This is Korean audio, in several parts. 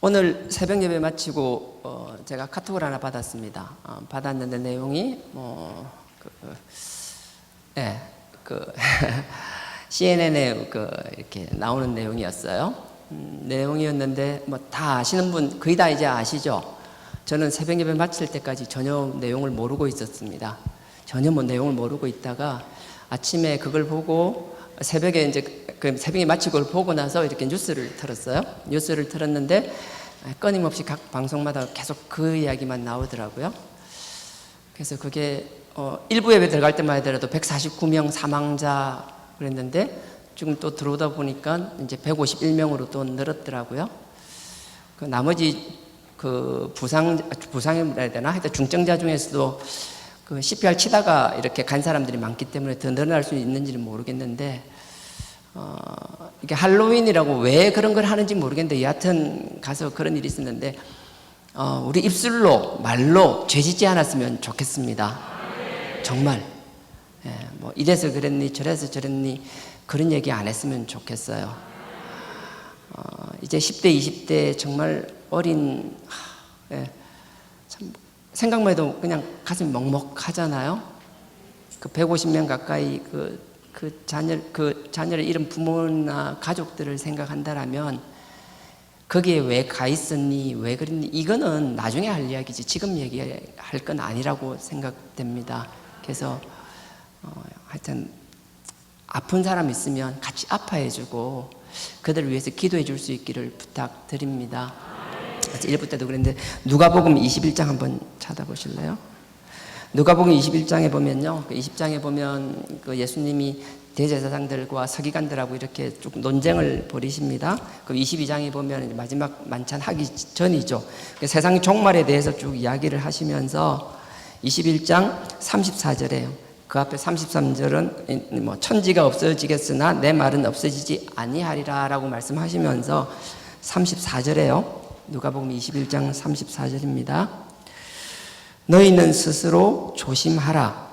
오늘 새벽 예배 마치고 제가 카톡을 하나 받았습니다. 받았는데 내용이 CNN에 이렇게 나오는 내용이었어요. 내용이었는데 다 아시는 분 거의 다 이제 아시죠? 저는 새벽 예배 마칠 때까지 전혀 내용을 모르고 있었습니다. 전혀 내용을 모르고 있다가 아침에 그걸 보고 새벽에 이제 새벽에 마치고 그걸 보고 나서 이렇게 뉴스를 틀었어요. 뉴스를 틀었는데 끊임없이 각 방송마다 계속 그 이야기만 나오더라고요. 그래서 그게 일부 예배 들어갈 때만 하더라도 149명 사망자 그랬는데 지금 또 들어오다 보니까 이제 151명으로 또 늘었더라고요. 그 나머지 그 부상이라 해야 되나? 하여튼 중증자 중에서도 그 CPR 치다가 이렇게 간 사람들이 많기 때문에 더 늘어날 수 있는지는 모르겠는데, 이게 할로윈이라고 왜 그런 걸 하는지 모르겠는데, 여하튼 가서 그런 일이 있었는데, 우리 입술로, 말로 죄짓지 않았으면 좋겠습니다. 정말. 이래서 그랬니, 저래서 저랬니, 그런 얘기 안 했으면 좋겠어요. 이제 10대, 20대 정말 어린, 참, 생각만 해도 그냥 가슴이 먹먹하잖아요. 그 150명 가까이 그 자녀를 잃은 부모나 가족들을 생각한다라면 거기에 왜 가 있었니, 왜 그랬니, 이거는 나중에 할 이야기지 지금 얘기할 건 아니라고 생각됩니다. 그래서 하여튼 아픈 사람 있으면 같이 아파해주고 그들을 위해서 기도해 줄 수 있기를 부탁드립니다. 1부 때도 그랬는데 누가복음 21장 한번 찾아보실래요? 누가복음 21장에 보면요, 20장에 보면 그 예수님이 대제사장들과 서기관들하고 이렇게 쭉 논쟁을 벌이십니다. 그 22장에 보면 마지막 만찬 하기 전이죠. 세상 종말에 대해서 쭉 이야기를 하시면서 21장 34절에요. 그 앞에 33절은 천지가 없어지겠으나 내 말은 없어지지 아니하리라 라고 말씀하시면서 34절에요. 누가복음 21장 34절입니다. 너희는 스스로 조심하라.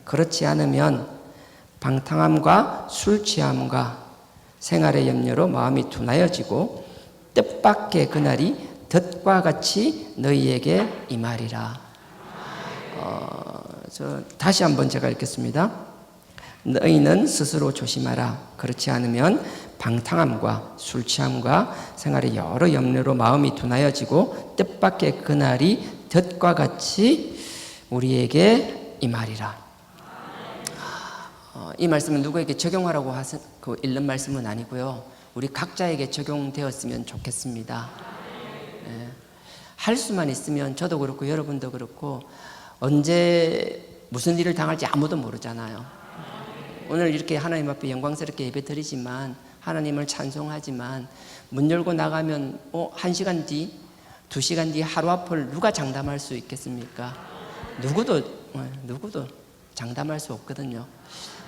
그렇지 않으면 방탕함과 술 취함과 생활의 염려로 마음이 둔하여지고 뜻밖의 그날이 덫과 같이 너희에게 임하리라. 다시 한번 제가 읽겠습니다. 너희는 스스로 조심하라. 그렇지 않으면 방탕함과 술 취함과 생활의 여러 염려로 마음이 둔하여지고 뜻밖의 그날이 덫과 같이 우리에게 임하리라. 이 말씀은 누구에게 적용하라고 읽는 말씀은 아니고요, 우리 각자에게 적용되었으면 좋겠습니다. 할 수만 있으면 저도 그렇고 여러분도 그렇고 언제 무슨 일을 당할지 아무도 모르잖아요. 오늘 이렇게 하나님 앞에 영광스럽게 예배 드리지만, 하나님을 찬송하지만 문 열고 나가면 1시간 뒤, 2시간 뒤 하루 앞을 누가 장담할 수 있겠습니까? 누구도 장담할 수 없거든요.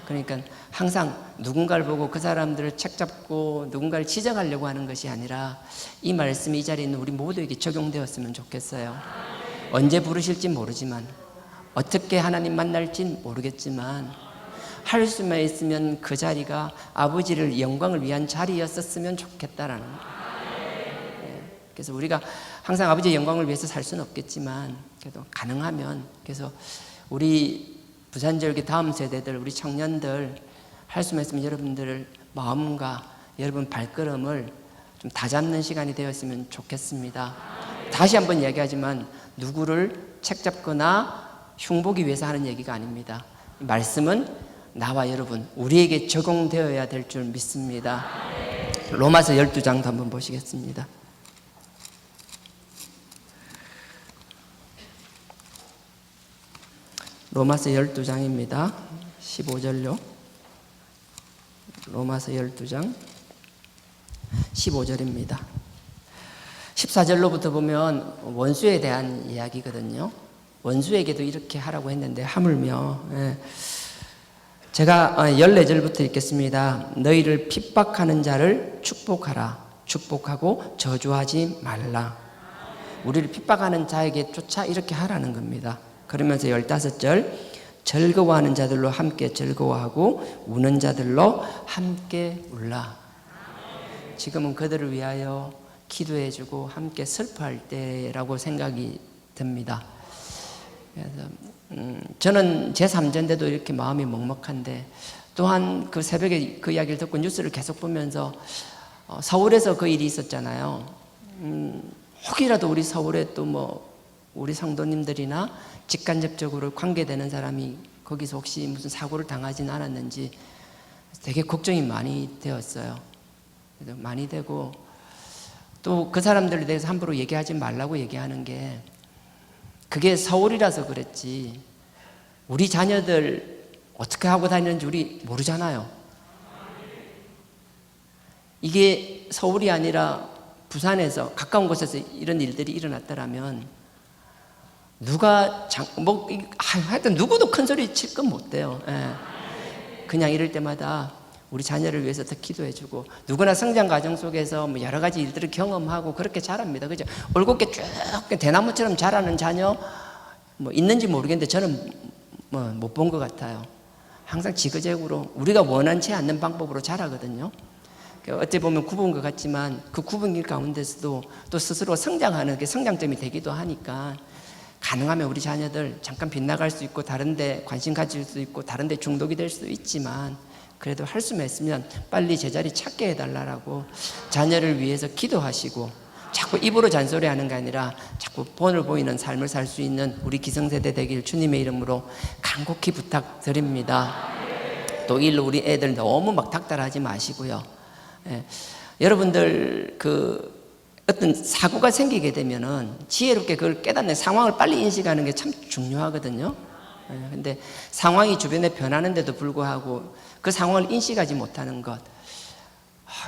그러니까 항상 누군가를 보고 그 사람들을 책잡고 누군가를 지적하려고 하는 것이 아니라 이 말씀이 이 자리에 있는 우리 모두에게 적용되었으면 좋겠어요. 언제 부르실지 모르지만, 어떻게 하나님 만날진 모르겠지만 할 수만 있으면 그 자리가 아버지를 영광을 위한 자리였었으면 좋겠다라는 거예요. 그래서 우리가 항상 아버지의 영광을 위해서 살 수는 없겠지만 그래도 가능하면, 그래서 우리 부산절기 다음 세대들, 우리 청년들 할 수만 있으면 여러분들 마음과 여러분 발걸음을 좀 다잡는 시간이 되었으면 좋겠습니다. 다시 한번 이야기하지만 누구를 책잡거나 흉보기 위해서 하는 얘기가 아닙니다. 말씀은 나와 여러분, 우리에게 적용되어야 될 줄 믿습니다. 로마서 12장도 한번 보시겠습니다. 로마서 12장입니다. 15절요. 로마서 12장 15절입니다. 14절로부터 보면 원수에 대한 이야기거든요. 원수에게도 이렇게 하라고 했는데 하물며, 제가 14절부터 읽겠습니다. 너희를 핍박하는 자를 축복하라. 축복하고 저주하지 말라. 우리를 핍박하는 자에게 쫓아 이렇게 하라는 겁니다. 그러면서 15절, 즐거워하는 자들로 함께 즐거워하고 우는 자들로 함께 울라. 지금은 그들을 위하여 기도해주고 함께 슬퍼할 때라고 생각이 듭니다. 그래서 저는 제3자인데도 이렇게 마음이 먹먹한데, 또한 그 새벽에 그 이야기를 듣고 뉴스를 계속 보면서 서울에서 그 일이 있었잖아요. 혹이라도 우리 서울에 또 뭐 우리 성도님들이나 직간접적으로 관계되는 사람이 거기서 혹시 무슨 사고를 당하진 않았는지 되게 걱정이 많이 되었어요. 그래서 많이 되고, 또 그 사람들에 대해서 함부로 얘기하지 말라고 얘기하는 게, 그게 서울이라서 그랬지 우리 자녀들 어떻게 하고 다니는지 우리 모르잖아요. 이게 서울이 아니라 부산에서 가까운 곳에서 이런 일들이 일어났더라면 하여튼 누구도 큰 소리 칠 건 못 돼요. 그냥 이럴 때마다 우리 자녀를 위해서 더 기도해주고, 누구나 성장 과정 속에서 뭐 여러 가지 일들을 경험하고 그렇게 자랍니다. 그죠? 올곧게 쭉 대나무처럼 자라는 자녀 뭐 있는지 모르겠는데 저는 뭐 못 본 것 같아요. 항상 지그재그로 우리가 원하지 않는 방법으로 자라거든요. 어찌 보면 굽은 것 같지만 그 굽은 길 가운데서도 또 스스로 성장하는 게 성장점이 되기도 하니까, 가능하면 우리 자녀들 잠깐 빗나갈 수 있고 다른 데 관심 가질 수 있고 다른 데 중독이 될 수도 있지만, 그래도 할 수만 있으면 빨리 제자리 찾게 해달라고 자녀를 위해서 기도하시고, 자꾸 입으로 잔소리하는 게 아니라 자꾸 본을 보이는 삶을 살 수 있는 우리 기성세대 되길 주님의 이름으로 간곡히 부탁드립니다. 또 일로 우리 애들 너무 막 닥달하지 마시고요. 여러분들 어떤 사고가 생기게 되면은 지혜롭게 그걸 깨닫는, 상황을 빨리 인식하는 게 참 중요하거든요. 근데 상황이 주변에 변하는데도 불구하고 그 상황을 인식하지 못하는 것,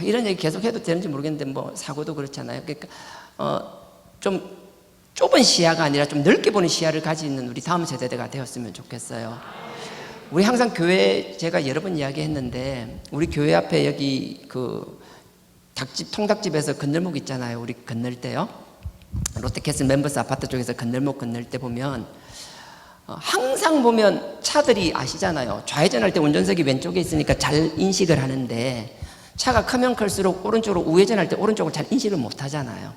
이런 얘기 계속 해도 되는지 모르겠는데 뭐 사고도 그렇잖아요. 그러니까 좀 좁은 시야가 아니라 좀 넓게 보는 시야를 가지는 우리 다음 세대가 되었으면 좋겠어요. 우리 항상 교회, 제가 여러 번 이야기했는데, 우리 교회 앞에 여기 통닭집에서 건널목 있잖아요. 우리 건널 때요, 롯데캐슬 멤버스 아파트 쪽에서 건널목 건널 때 보면 항상 보면 차들이, 아시잖아요, 좌회전할 때 운전석이 왼쪽에 있으니까 잘 인식을 하는데, 차가 크면 클수록 오른쪽으로 우회전할 때 오른쪽을 잘 인식을 못 하잖아요.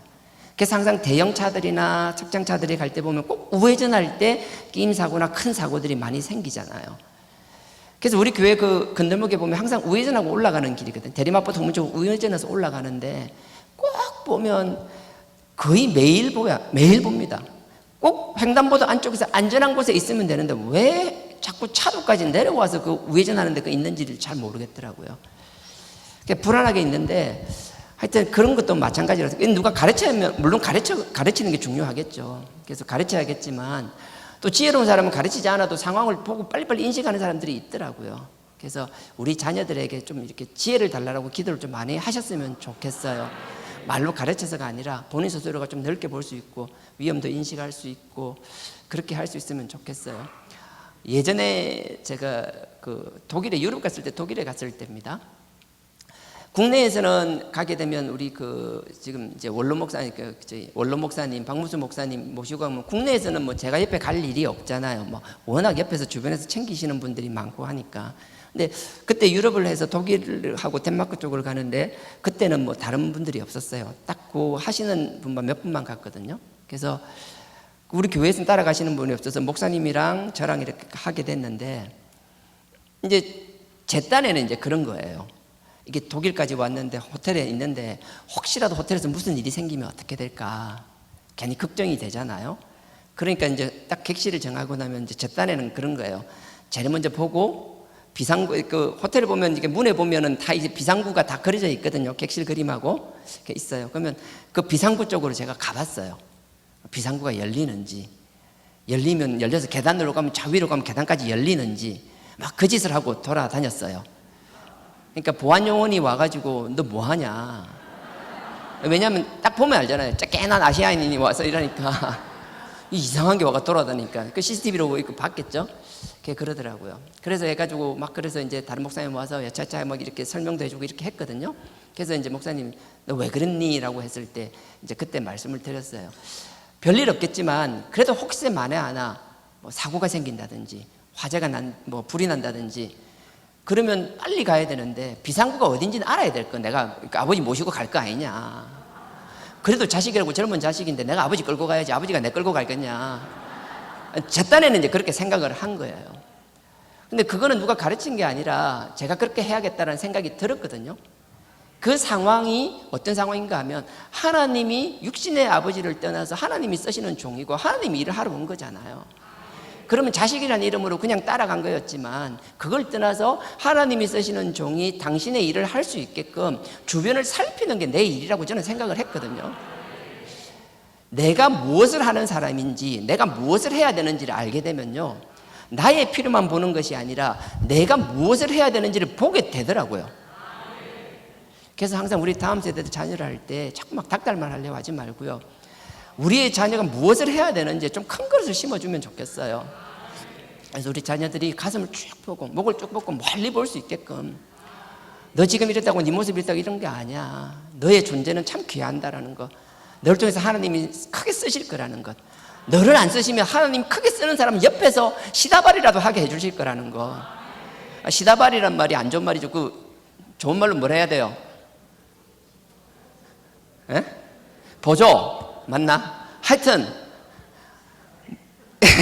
그래서 항상 대형 차들이나 착장차들이 갈 때 보면 꼭 우회전할 때 끼임 사고나 큰 사고들이 많이 생기잖아요. 그래서 우리 교회 그 건널목에 보면 항상 우회전하고 올라가는 길이거든. 대리마포 동문쪽 우회전해서 올라가는데, 꼭 보면 거의 매일 봅니다. 꼭 횡단보도 안쪽에서 안전한 곳에 있으면 되는데 왜 자꾸 차도까지 내려와서 그 우회전하는 데가 있는지를 잘 모르겠더라고요. 불안하게 있는데, 하여튼 그런 것도 마찬가지라서 누가 가르치면 물론 가르치는 게 중요하겠죠. 그래서 가르쳐야겠지만, 또 지혜로운 사람은 가르치지 않아도 상황을 보고 빨리빨리 인식하는 사람들이 있더라고요. 그래서 우리 자녀들에게 좀 이렇게 지혜를 달라고 기도를 좀 많이 하셨으면 좋겠어요. 말로 가르쳐서가 아니라 본인 스스로가 좀 넓게 볼 수 있고 위험도 인식할 수 있고 그렇게 할 수 있으면 좋겠어요. 예전에 제가 독일에 유럽 갔을 때, 독일에 갔을 때입니다. 국내에서는 가게 되면 우리 지금 이제 원로 목사님, 박무수 목사님 모시고 가면, 국내에서는 뭐 제가 옆에 갈 일이 없잖아요. 뭐 워낙 옆에서 주변에서 챙기시는 분들이 많고 하니까. 근데 그때 유럽을 해서 독일하고 덴마크 쪽을 가는데, 그때는 뭐 다른 분들이 없었어요. 딱 하시는 분만 몇 분만 갔거든요. 그래서 우리 교회에서 따라가시는 분이 없어서 목사님이랑 저랑 이렇게 하게 됐는데, 이제 제 딴에는 이제 그런 거예요. 이게 독일까지 왔는데 호텔에 있는데 혹시라도 호텔에서 무슨 일이 생기면 어떻게 될까 괜히 걱정이 되잖아요. 그러니까 이제 딱 객실을 정하고 나면 이제 제 딴에는 그런 거예요. 제일 먼저 보고 비상구, 호텔을 보면 이게 문에 보면은 다 이제 비상구가 다 그려져 있거든요. 객실 그림하고 이렇게 있어요. 그러면 그 비상구 쪽으로 제가 가봤어요. 비상구가 열리는지, 열려서 계단으로 가면, 저 위로 가면 계단까지 열리는지 막 그 짓을 하고 돌아다녔어요. 그러니까 보안 요원이 와가지고 너 뭐하냐, 왜냐하면 딱 보면 알잖아요. 깨난 아시아인이 와서 이러니까 이상한 게 와가 돌아다니까 그 CCTV로 이거 봤겠죠. 그러더라고요. 그래서 해가지고 막, 그래서 이제 다른 목사님 와서 야차차 막 이렇게 설명도 해주고 이렇게 했거든요. 그래서 이제 목사님 너 왜 그랬니? 라고 했을 때 이제 그때 말씀을 드렸어요. 별일 없겠지만 그래도 혹시 만에 하나 뭐 사고가 생긴다든지 화재가 불이 난다든지 그러면 빨리 가야 되는데 비상구가 어딘지는 알아야 될 거, 내가 아버지 모시고 갈 거 아니냐. 그래도 자식이라고 젊은 자식인데 내가 아버지 끌고 가야지 아버지가 내 끌고 갈겠냐. 제 딴에는 이제 그렇게 생각을 한 거예요. 근데 그거는 누가 가르친 게 아니라 제가 그렇게 해야겠다는 생각이 들었거든요. 그 상황이 어떤 상황인가 하면 하나님이 육신의 아버지를 떠나서 하나님이 쓰시는 종이고 하나님이 일을 하러 온 거잖아요. 그러면 자식이라는 이름으로 그냥 따라간 거였지만 그걸 떠나서 하나님이 쓰시는 종이 당신의 일을 할 수 있게끔 주변을 살피는 게 내 일이라고 저는 생각을 했거든요. 내가 무엇을 하는 사람인지 내가 무엇을 해야 되는지를 알게 되면요, 나의 필요만 보는 것이 아니라 내가 무엇을 해야 되는지를 보게 되더라고요. 그래서 항상 우리 다음 세대들 자녀를 할 때 자꾸 막 닭달만 하려고 하지 말고요, 우리의 자녀가 무엇을 해야 되는지 좀 큰 그릇을 심어주면 좋겠어요. 그래서 우리 자녀들이 가슴을 쭉 보고 목을 쭉 뻗고 멀리 볼 수 있게끔, 너 지금 이랬다고 네 모습이 이랬다고 이런 게 아니야, 너의 존재는 참 귀한다라는 거, 너를 통해서 하나님이 크게 쓰실 거라는 것, 너를 안 쓰시면 하나님 크게 쓰는 사람 옆에서 시다발이라도 하게 해주실 거라는 거. 시다발이란 말이 안 좋은 말이죠. 그 좋은 말로 뭐라 해야 돼요? 에? 보조 맞나? 하여튼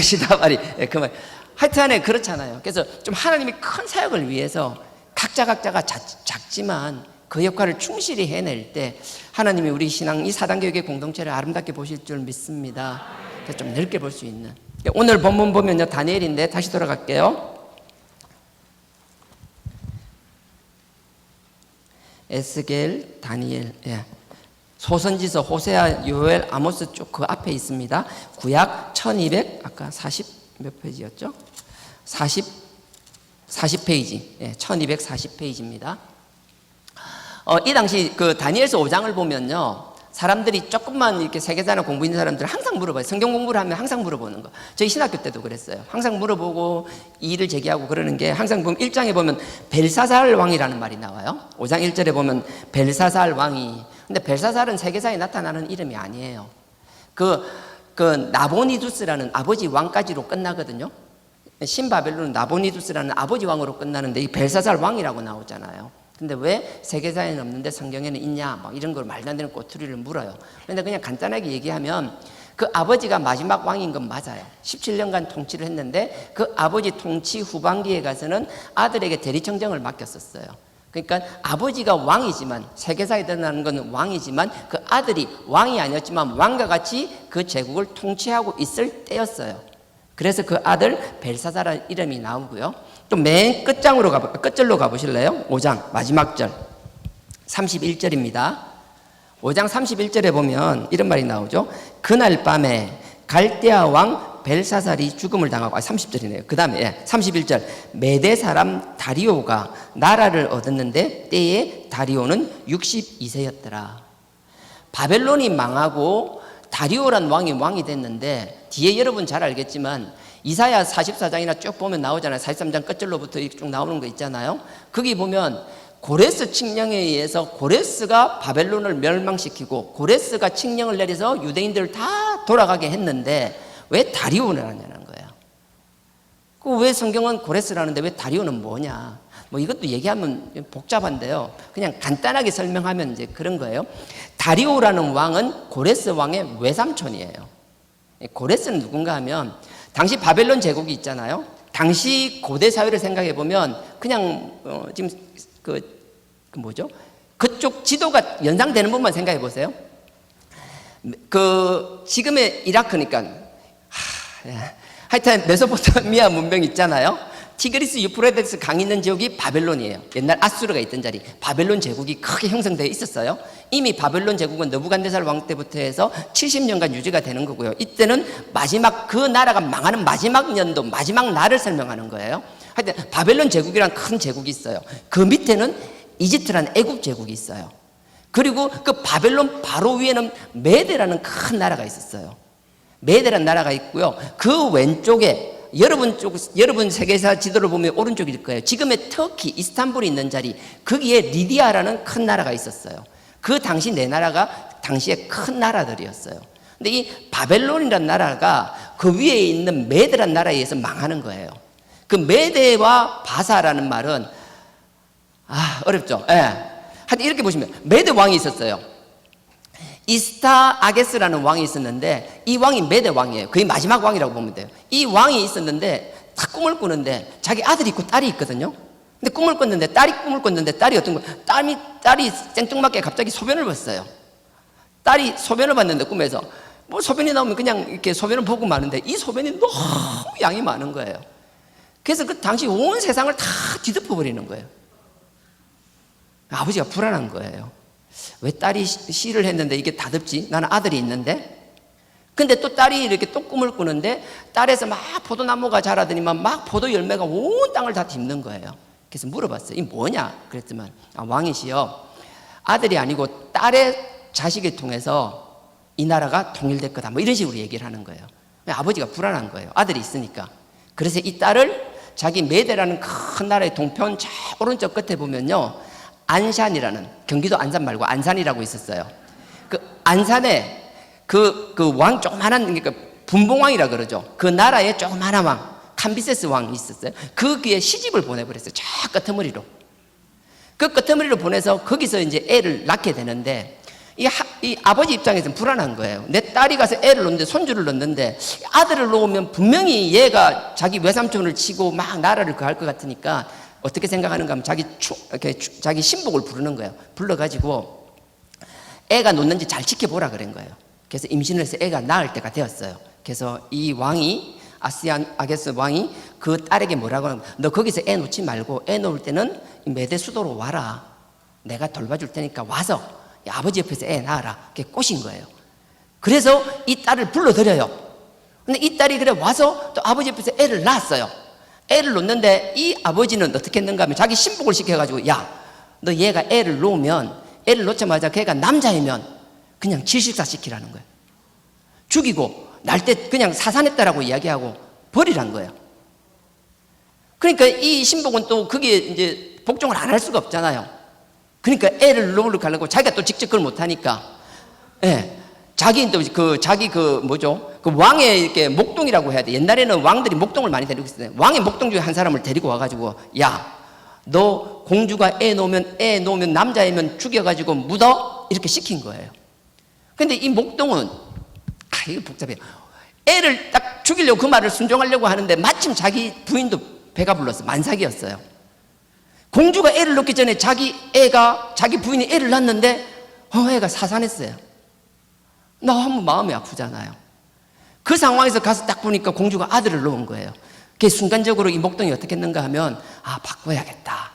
시다발이 그 말. 하여튼간에 그렇잖아요. 그래서 좀 하나님이 큰 사역을 위해서 각자가 작지만 그 역할을 충실히 해낼 때 하나님이 우리 신앙 이 사단교육의 공동체를 아름답게 보실 줄 믿습니다. 그래서 좀 넓게 볼 수 있는, 오늘 본문 보면요 다니엘인데 다시 돌아갈게요. 에스겔, 다니엘, 소선지서, 호세아, 요엘, 아모스 쪽 그 앞에 있습니다. 구약 1200 아까 40 몇 페이지였죠? 40페이지 1240페이지입니다. 이 당시 그 다니엘서 5장을 보면요, 사람들이 조금만 이렇게 세계사나 공부 있는 사람들은 항상 물어봐요. 성경 공부를 하면 항상 물어보는 거. 저희 신학교 때도 그랬어요. 항상 물어보고 이의를 제기하고 그러는 게, 항상 보면 1장에 보면 벨사살 왕이라는 말이 나와요. 5장 1절에 보면 벨사살 왕이, 근데 벨사살은 세계사에 나타나는 이름이 아니에요. 그 나보니두스라는 아버지 왕까지로 끝나거든요. 신바벨론은 나보니두스라는 아버지 왕으로 끝나는데 이 벨사살 왕이라고 나오잖아요. 근데 왜 세계사에는 없는데 성경에는 있냐, 막 이런 걸 말도 안 되는 꼬투리를 물어요. 그런데 그냥 간단하게 얘기하면 그 아버지가 마지막 왕인 건 맞아요. 17년간 통치를 했는데 그 아버지 통치 후반기에 가서는 아들에게 대리청정을 맡겼었어요. 그러니까 아버지가 왕이지만, 세계사에 드러나는 건 왕이지만 그 아들이 왕이 아니었지만 왕과 같이 그 제국을 통치하고 있을 때였어요. 그래서 그 아들 벨사사라는 이름이 나오고요. 또 맨 끝절로 가보실래요? 5장 마지막 절 31절입니다. 5장 31절에 보면 이런 말이 나오죠. 그날 밤에 갈대아 왕 벨사살이 죽음을 당하고, 30절이네요. 그 다음에 31절, 메대 사람 다리오가 나라를 얻었는데 때에 다리오는 62세였더라. 바벨론이 망하고 다리오란 왕이 됐는데, 뒤에 여러분 잘 알겠지만 이사야 44장이나 쭉 보면 나오잖아요. 43장 끝절로부터 쭉 나오는 거 있잖아요. 거기 보면 고레스 칙령에 의해서 고레스가 바벨론을 멸망시키고 고레스가 칙령을 내려서 유대인들을 다 돌아가게 했는데 왜 다리오를 하냐는 거예요. 왜 성경은 고레스라는데 왜 다리오는 뭐냐? 뭐 이것도 얘기하면 복잡한데요. 그냥 간단하게 설명하면 이제 그런 거예요. 다리오라는 왕은 고레스 왕의 외삼촌이에요. 고레스는 누군가 하면, 당시 바벨론 제국이 있잖아요. 당시 고대 사회를 생각해 보면 그냥 지금 뭐죠? 그쪽 지도가 연상되는 부분만 생각해 보세요. 지금의 이라크니까, 하여튼 메소포타미아 문명 있잖아요. 티그리스 유프라테스 강 있는 지역이 바벨론이에요. 옛날 아수르가 있던 자리, 바벨론 제국이 크게 형성되어 있었어요. 이미 바벨론 제국은 느부갓네살 왕 때부터 해서 70년간 유지가 되는 거고요. 이때는 마지막, 그 나라가 망하는 마지막 년도, 마지막 날을 설명하는 거예요. 하여튼 바벨론 제국이란 큰 제국이 있어요. 그 밑에는 이집트라는 애국 제국이 있어요. 그리고 그 바벨론 바로 위에는 메데라는 큰 나라가 있었어요. 메데라는 나라가 있고요. 그 왼쪽에 여러분 세계사 지도를 보면 오른쪽일 거예요. 지금의 터키, 이스탄불이 있는 자리, 거기에 리디아라는 큰 나라가 있었어요. 그 당시 네 나라가 당시에 큰 나라들이었어요. 근데 이 바벨론이라는 나라가 그 위에 있는 메데라는 나라에 의해서 망하는 거예요. 그 메데와 바사라는 말은 어렵죠. 하여튼 이렇게 보시면 메데 왕이 있었어요. 이스타 아게스라는 왕이 있었는데 이 왕이 메대 왕이에요. 거의 마지막 왕이라고 보면 돼요. 이 왕이 있었는데 딱 꿈을 꾸는데 자기 아들이 있고 딸이 있거든요. 근데 꿈을 꿨는데 딸이 어떤 거 딸이 생뚱맞게 갑자기 소변을 봤어요. 딸이 소변을 봤는데 꿈에서 뭐 소변이 나오면 그냥 이렇게 소변을 보고 마는데 이 소변이 너무 양이 많은 거예요. 그래서 그 당시 온 세상을 다 뒤덮어 버리는 거예요. 아버지가 불안한 거예요. 왜 딸이 시를 했는데 이게 다 덮지? 나는 아들이 있는데. 근데 또 딸이 이렇게 또 꿈을 꾸는데 딸에서 막 포도나무가 자라더니만 막 포도 열매가 온 땅을 다 덮는 거예요. 그래서 물어봤어요. 이 뭐냐? 그랬더만 왕이시여, 아들이 아니고 딸의 자식을 통해서 이 나라가 통일될 거다. 뭐 이런 식으로 얘기를 하는 거예요. 아버지가 불안한 거예요. 아들이 있으니까. 그래서 이 딸을 자기 메대라는 큰 나라의 동편 저 오른쪽 끝에 보면요, 안산이라는, 경기도 안산 말고 안산이라고 있었어요. 그 안산에 그 왕 조그만한, 그러니까 분봉왕이라 그러죠. 그 나라의 조그만한 왕, 캄비세스 왕이 있었어요. 거기에 시집을 보내버렸어요. 저 끄트머리로. 그 끄트머리로 보내서 거기서 이제 애를 낳게 되는데 이 아버지 입장에서는 불안한 거예요. 내 딸이 가서 애를 놓는데, 손주를 놓는데 아들을 놓으면 분명히 얘가 자기 외삼촌을 치고 막 나라를 할 것 같으니까 어떻게 생각하는가 하면 자기 신복을 부르는 거예요. 불러가지고 애가 놓는지 잘 지켜보라 그런 거예요. 그래서 임신을 해서 애가 낳을 때가 되었어요. 그래서 이 왕이, 아게스 왕이 그 딸에게 뭐라고 하면, 너 거기서 애 놓지 말고 애 놓을 때는 메대 수도로 와라. 내가 돌봐줄 테니까 와서 아버지 옆에서 애 낳아라. 그게 꼬신 거예요. 그래서 이 딸을 불러들여요. 근데 이 딸이 그래 와서 또 아버지 옆에서 애를 낳았어요. 애를 놓는데 이 아버지는 어떻게 했는가 하면 자기 신복을 시켜가지고, 야, 너 얘가 애를 놓으면, 애를 놓자마자 걔가 남자이면 그냥 질식사 시키라는 거예요. 죽이고 날 때 그냥 사산했다라고 이야기하고 버리란 거예요. 그러니까 이 신복은 또 그게 이제 복종을 안 할 수가 없잖아요. 그러니까 애를 놓으러 가려고 자기가 또 직접 그걸 못하니까, 예, 그 왕의 이렇게 목동이라고 해야 돼. 옛날에는 왕들이 목동을 많이 데리고 있었어요. 왕의 목동 중에 한 사람을 데리고 와가지고, 야, 너 공주가 애 놓으면 남자이면 죽여가지고 묻어? 이렇게 시킨 거예요. 근데 이 목동은, 이거 복잡해요. 애를 딱 죽이려고 그 말을 순종하려고 하는데 마침 자기 부인도 배가 불렀어. 만삭이었어요. 공주가 애를 낳기 전에 자기 부인이 애를 낳았는데 애가 사산했어요. 나 한번 마음이 아프잖아요. 그 상황에서 가서 딱 보니까 공주가 아들을 낳은 거예요. 그 순간적으로 이 목동이 어떻게 했는가 하면, 바꿔야겠다.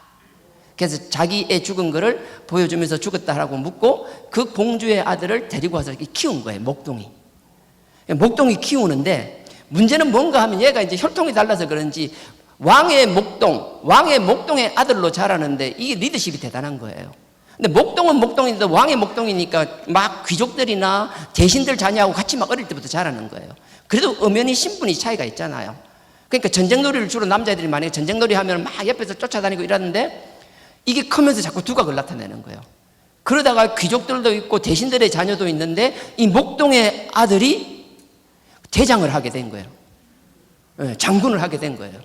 그래서 자기 애 죽은 거를 보여주면서 죽었다라고 묻고 그 공주의 아들을 데리고 와서 이렇게 키운 거예요. 목동이 키우는데 문제는 뭔가 하면 얘가 이제 혈통이 달라서 그런지 왕의 목동의 아들로 자라는데 이게 리더십이 대단한 거예요. 근데 목동은 목동인데 왕의 목동이니까 막 귀족들이나 대신들 자녀하고 같이 막 어릴 때부터 자라는 거예요. 그래도 엄연히 신분이 차이가 있잖아요. 그러니까 전쟁놀이를 주로 남자애들이 많이 전쟁놀이 하면 막 옆에서 쫓아다니고 이러는데 이게 크면서 자꾸 두각을 나타내는 거예요. 그러다가 귀족들도 있고 대신들의 자녀도 있는데 이 목동의 아들이 대장을 하게 된 거예요. 장군을 하게 된 거예요.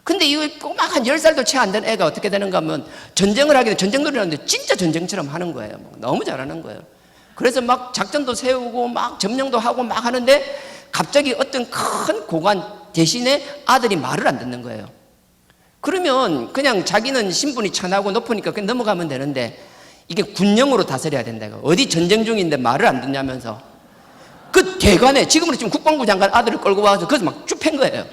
근데 이 꼬막 한 10살도 채 안 된 애가 어떻게 되는가 하면 전쟁을 하게 돼. 전쟁놀이를 하는데 진짜 전쟁처럼 하는 거예요. 너무 잘하는 거예요. 그래서 막 작전도 세우고 막 점령도 하고 막 하는데 갑자기 어떤 큰 고관 대신에 아들이 말을 안 듣는 거예요. 그러면 그냥 자기는 신분이 천하고 높으니까 그냥 넘어가면 되는데 이게 군령으로 다스려야 된다. 어디 전쟁 중인데 말을 안 듣냐면서 그 대관에 지금으로 지금 국방부 장관 아들을 끌고 와서 거기서 막 쭉 팬 거예요.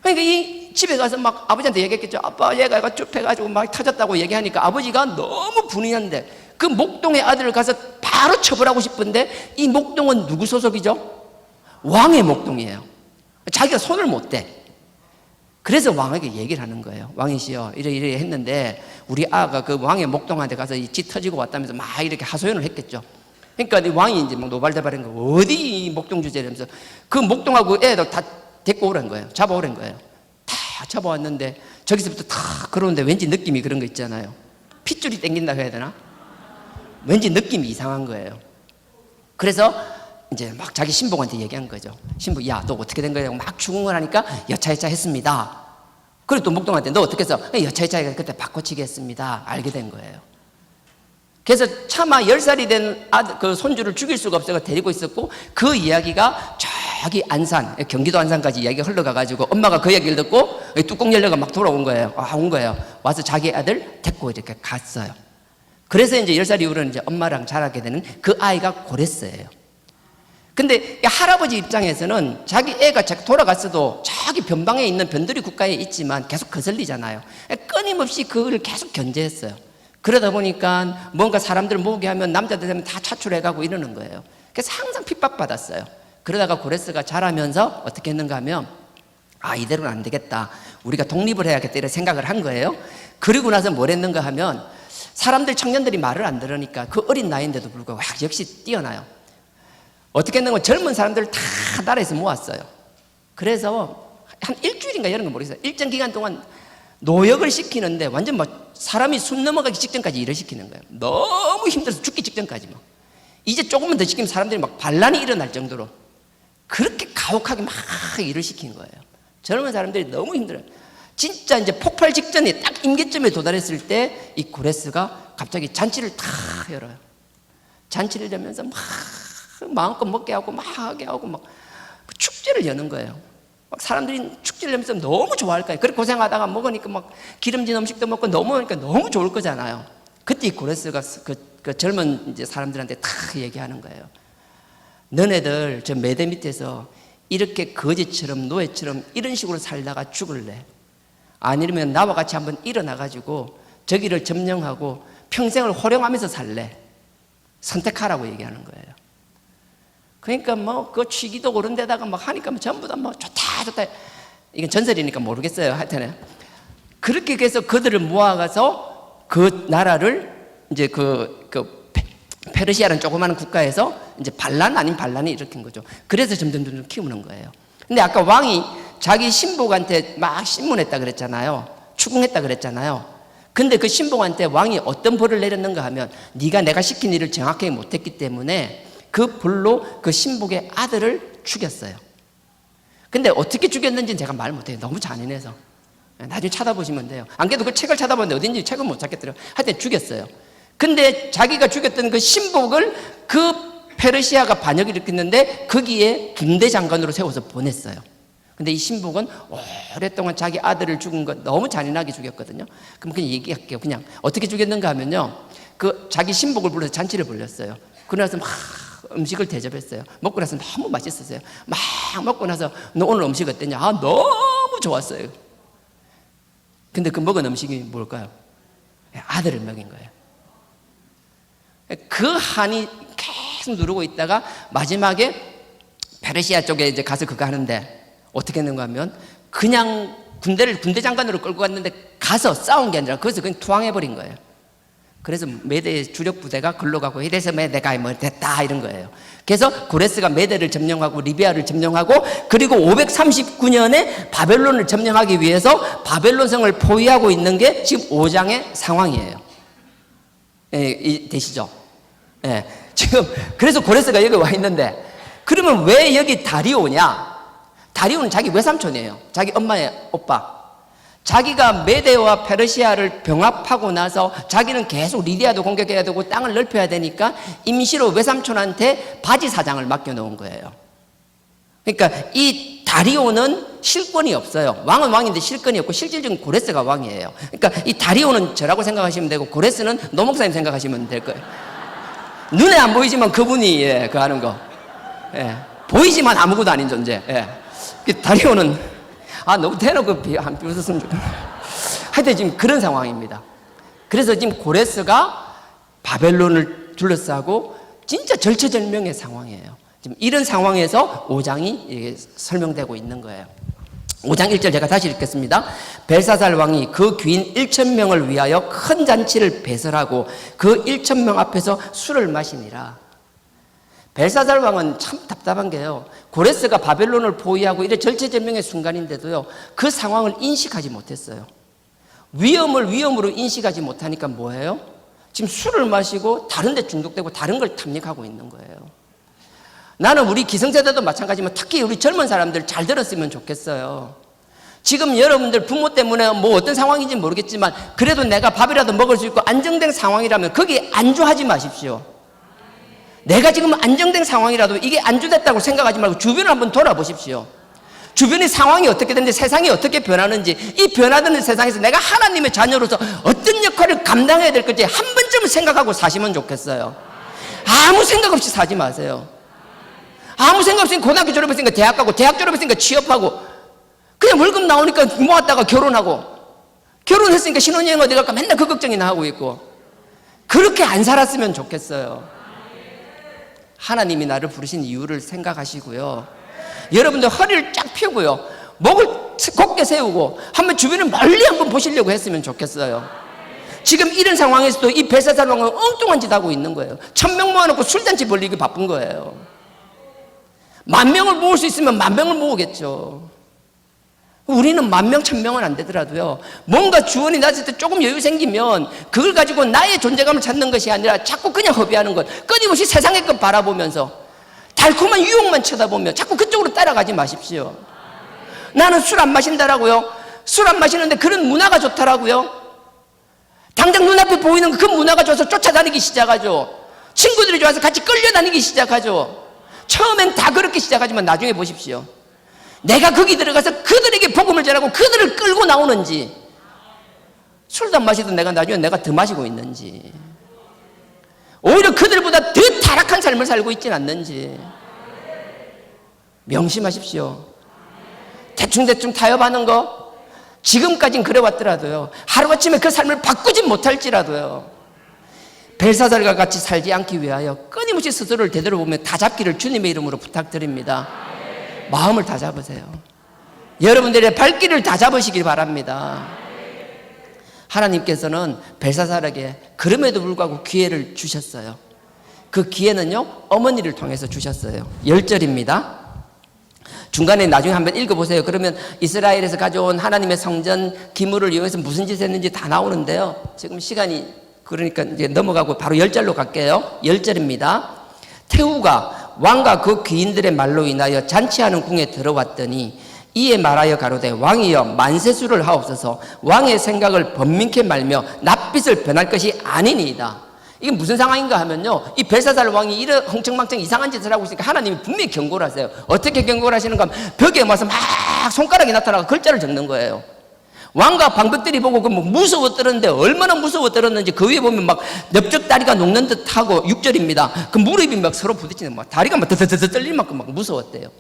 그러니까 이 집에 가서 막 아버지한테 얘기했겠죠. 아빠 얘가 쭉 패가지고 막 터졌다고 얘기하니까 아버지가 너무 분이한데 그 목동의 아들을 가서 바로 처벌하고 싶은데 이 목동은 누구 소속이죠? 왕의 목동이에요. 자기가 손을 못 대. 그래서 왕에게 얘기를 하는 거예요. 왕이시여, 이래 했는데 우리 아가 그 왕의 목동한테 가서 이 지 터지고 왔다면서 막 이렇게 하소연을 했겠죠. 그러니까 이 왕이 이제 막 노발대발한 거 어디 이 목동 주제라면서 그 목동하고 애들 다 데리고 오란 거예요. 잡아오란 거예요. 다 잡아왔는데 저기서부터 다 걸어오는데 왠지 느낌이 그런 거 있잖아요. 핏줄이 땡긴다 해야 되나? 왠지 느낌이 이상한 거예요. 그래서 이제 막 자기 신복한테 얘기한 거죠. 신복, 야, 너 어떻게 된 거냐고 막 추궁을 하니까 여차여차 했습니다. 그리고 또 목동한테 너 어떻게 해서 여차여차 그때 바꿔치기 했습니다. 알게 된 거예요. 그래서 차마 10살이 된 그 손주를 죽일 수가 없어서 데리고 있었고, 그 이야기가 저기 안산, 경기도 안산까지 이야기가 흘러가가지고 엄마가 그 얘기를 듣고 뚜껑 열려가 막 돌아온 거예요. 온 거예요. 와서 자기 아들 데리고 이렇게 갔어요. 그래서 이제 10살 이후로는 이제 엄마랑 자라게 되는 그 아이가 고레스예요. 근데 할아버지 입장에서는 자기 애가 돌아갔어도 저기 변방에 있는 변두리 국가에 있지만 계속 거슬리잖아요. 끊임없이 그걸 계속 견제했어요. 그러다 보니까 뭔가 사람들 모으게 하면 남자들 되면 다 차출해가고 이러는 거예요. 그래서 항상 핍박받았어요. 그러다가 고레스가 자라면서 어떻게 했는가 하면, 이대로는 안 되겠다, 우리가 독립을 해야겠다 이런 생각을 한 거예요. 그리고 나서 뭘 했는가 하면, 사람들, 청년들이 말을 안 들으니까 그 어린 나이인데도 불구하고 역시 뛰어나요. 어떻게 했는가, 젊은 사람들을 다 나라에서 모았어요. 그래서 한 일주일인가 이런 거 모르겠어요. 일정 기간 동안 노역을 시키는데 완전 막 사람이 숨 넘어가기 직전까지 일을 시키는 거예요. 너무 힘들어서 죽기 직전까지. 이제 조금만 더 시키면 사람들이 막 반란이 일어날 정도로 그렇게 가혹하게 막 일을 시킨 거예요. 젊은 사람들이 너무 힘들어요. 진짜 이제 폭발 직전에 딱 임계점에 도달했을 때 이 고레스가 갑자기 잔치를 다 열어요. 잔치를 열면서 막 마음껏 먹게 하고 막 하게 하고 막 축제를 여는 거예요. 막 사람들이 축제를 하면서 너무 좋아할 거예요. 그렇게 고생하다가 먹으니까 막 기름진 음식도 먹고 너무 하니까 너무 좋을 거잖아요. 그때 이 고레스가 그 젊은 이제 사람들한테 다 얘기하는 거예요. 너네들 저 매대 밑에서 이렇게 거지처럼 노예처럼 이런 식으로 살다가 죽을래? 아니면 나와 같이 한번 일어나가지고 저기를 점령하고 평생을 호령하면서 살래? 선택하라고 얘기하는 거예요. 그러니까 뭐 그 취기도 그런 데다가 막 하니까 뭐 전부 다 뭐 좋다 좋다, 이건 전설이니까 모르겠어요. 하여튼 그렇게 해서 그들을 모아가서 그 나라를 이제 그 페르시아라는 조그마한 국가에서 이제 반란 아닌 반란이 일으킨 거죠. 그래서 점점 키우는 거예요. 근데 아까 왕이 자기 신복한테 막 신문했다 그랬잖아요. 추궁했다 그랬잖아요. 근데 그 신복한테 왕이 어떤 벌을 내렸는가 하면, 네가 내가 시킨 일을 정확하게 못했기 때문에 그 벌로 그 신복의 아들을 죽였어요. 근데 어떻게 죽였는지는 제가 말 못해요. 너무 잔인해서. 나중에 찾아보시면 돼요. 안 그래도 그 책을 찾아봤는데 어딘지 책을 못 찾겠더라고요. 하여튼 죽였어요. 근데 자기가 죽였던 그 신복을 그 페르시아가 반역을 일으켰는데 거기에 군대 장관으로 세워서 보냈어요. 근데 이 신복은 오랫동안 자기 아들을 죽은 거 너무 잔인하게 죽였거든요. 그럼 그냥 얘기할게요. 그냥 어떻게 죽였는가 하면요, 그 자기 신복을 불러서 잔치를 벌렸어요. 그러고 나서 막 음식을 대접했어요. 먹고 나서 너무 맛있었어요. 막 먹고 나서 너 오늘 음식 어땠냐? 너무 좋았어요. 근데 그 먹은 음식이 뭘까요? 아들을 먹인 거예요. 그 한이 계속 누르고 있다가 마지막에 페르시아 쪽에 이제 가서 그거 하는데 어떻게 했는가 하면, 그냥 군대 장관으로 끌고 갔는데 가서 싸운 게 아니라 거기서 그냥 투항해버린 거예요. 그래서 메대의 주력 부대가 글로 가고, 이래서 메대가 뭐 됐다 이런 거예요. 그래서 고레스가 메대를 점령하고 리비아를 점령하고, 그리고 539년에 바벨론을 점령하기 위해서 바벨론성을 포위하고 있는 게 지금 5장의 상황이에요. 되시죠? 지금 그래서 고레스가 여기 와 있는데, 그러면 왜 여기 다리오냐? 다리오는 자기 외삼촌이에요. 자기 엄마의 오빠. 자기가 메대와 페르시아를 병합하고 나서 자기는 계속 리디아도 공격해야 되고 땅을 넓혀야 되니까 임시로 외삼촌한테 바지 사장을 맡겨놓은 거예요. 그러니까 이 다리오는 실권이 없어요. 왕은 왕인데 실권이 없고 실질적인 고레스가 왕이에요. 그러니까 이 다리오는 저라고 생각하시면 되고, 고레스는 노 목사님 생각하시면 될 거예요. 눈에 안 보이지만 그분이 그 하는 거, 보이지만 아무것도 아닌 존재. 다리오는 너무 대놓고 안 비웃었으면 좋겠네. 하여튼 지금 그런 상황입니다. 그래서 지금 고레스가 바벨론을 둘러싸고 진짜 절체절명의 상황이에요. 지금 이런 상황에서 5장이 설명되고 있는 거예요. 5장 1절 제가 다시 읽겠습니다. 벨사살 왕이 그 귀인 1,000명을 위하여 큰 잔치를 배설하고 그 1,000명 앞에서 술을 마시니라. 벨사살 왕은 참 답답한 게요, 고레스가 바벨론을 포위하고 이래 절체절명의 순간인데도요, 그 상황을 인식하지 못했어요. 위험을 위험으로 인식하지 못하니까 뭐예요? 지금 술을 마시고 다른 데 중독되고 다른 걸 탐닉하고 있는 거예요. 나는 우리 기성세대도 마찬가지지만 특히 우리 젊은 사람들 잘 들었으면 좋겠어요. 지금 여러분들 부모 때문에 뭐 어떤 상황인지 모르겠지만 그래도 내가 밥이라도 먹을 수 있고 안정된 상황이라면 거기에 안주하지 마십시오. 내가 지금 안정된 상황이라도 이게 안주됐다고 생각하지 말고 주변을 한번 돌아보십시오. 주변의 상황이 어떻게 되는지, 세상이 어떻게 변하는지, 이 변화되는 세상에서 내가 하나님의 자녀로서 어떤 역할을 감당해야 될 건지 한 번쯤은 생각하고 사시면 좋겠어요. 아무 생각 없이 사지 마세요. 아무 생각 없이 고등학교 졸업했으니까 대학 가고, 대학 졸업했으니까 취업하고, 그냥 월급 나오니까 모았다가 결혼하고, 결혼했으니까 신혼여행 어디 갈까 맨날 그 걱정이나 하고 있고, 그렇게 안 살았으면 좋겠어요. 하나님이 나를 부르신 이유를 생각하시고요. 여러분들 허리를 쫙 펴고요, 목을 곧게 세우고 한번 주변을 멀리 한번 보시려고 했으면 좋겠어요. 지금 이런 상황에서도 이 벨사살 왕은 엉뚱한 짓 하고 있는 거예요. 1000명 모아놓고 술잔치 벌리기 바쁜 거예요. 10,000명을 모을 수 있으면 10,000명을 모으겠죠. 우리는 10,000명, 1000명은 안 되더라도요, 뭔가 주원이 났을 때 조금 여유 생기면 그걸 가지고 나의 존재감을 찾는 것이 아니라 자꾸 그냥 허비하는 것, 끊임없이 세상의 것 바라보면서 달콤한 유혹만 쳐다보며 자꾸 그쪽으로 따라가지 마십시오. 나는 술 안 마신다라고요? 술 안 마시는데 그런 문화가 좋다라고요? 당장 눈앞에 보이는 그 문화가 좋아서 쫓아다니기 시작하죠. 친구들이 좋아서 같이 끌려다니기 시작하죠. 처음엔 다 그렇게 시작하지만 나중에 보십시오. 내가 거기 들어가서 그들에게 복음을 전하고 그들을 끌고 나오는지, 술도 안 마시던 나중에 내가 더 마시고 있는지, 오히려 그들보다 더 타락한 삶을 살고 있지는 않는지 명심하십시오. 대충대충 타협하는 거 지금까진 그래왔더라도요, 하루아침에 그 삶을 바꾸지 못할지라도요, 벨사살과 같이 살지 않기 위하여 끊임없이 스스로를 되돌아보며 다잡기를 주님의 이름으로 부탁드립니다. 마음을 다 잡으세요. 여러분들의 발길을 다 잡으시길 바랍니다. 하나님께서는 벨사살에게 그럼에도 불구하고 기회를 주셨어요. 그 기회는요, 어머니를 통해서 주셨어요. 10절입니다. 중간에 나중에 한번 읽어보세요. 그러면 이스라엘에서 가져온 하나님의 성전 기물을 이용해서 무슨 짓을 했는지 다 나오는데요, 지금 시간이 그러니까 이제 넘어가고 바로 10절로 갈게요. 10절입니다. 태후가 왕과 그 귀인들의 말로 인하여 잔치하는 궁에 들어왔더니 이에 말하여 가로되 왕이여 만세수를 하옵소서. 왕의 생각을 번민케 말며 낯빛을 변할 것이 아니니이다. 이게 무슨 상황인가 하면요, 이 벨사살 왕이 이런 흥청망청 이상한 짓을 하고 있으니까 하나님이 분명히 경고를 하세요. 어떻게 경고를 하시는가 하면 벽에 와서 막 손가락이 나타나고 글자를 적는 거예요. 왕과 방백들이 보고 그 무서워 떨었는데 얼마나 무서워 떨었는지 그 위에 보면 막 넓적 다리가 녹는 듯 하고, 6절입니다. 그 무릎이 막 서로 부딪히는, 막 다리가 막 드드드드 떨릴 만큼 막 무서웠대요.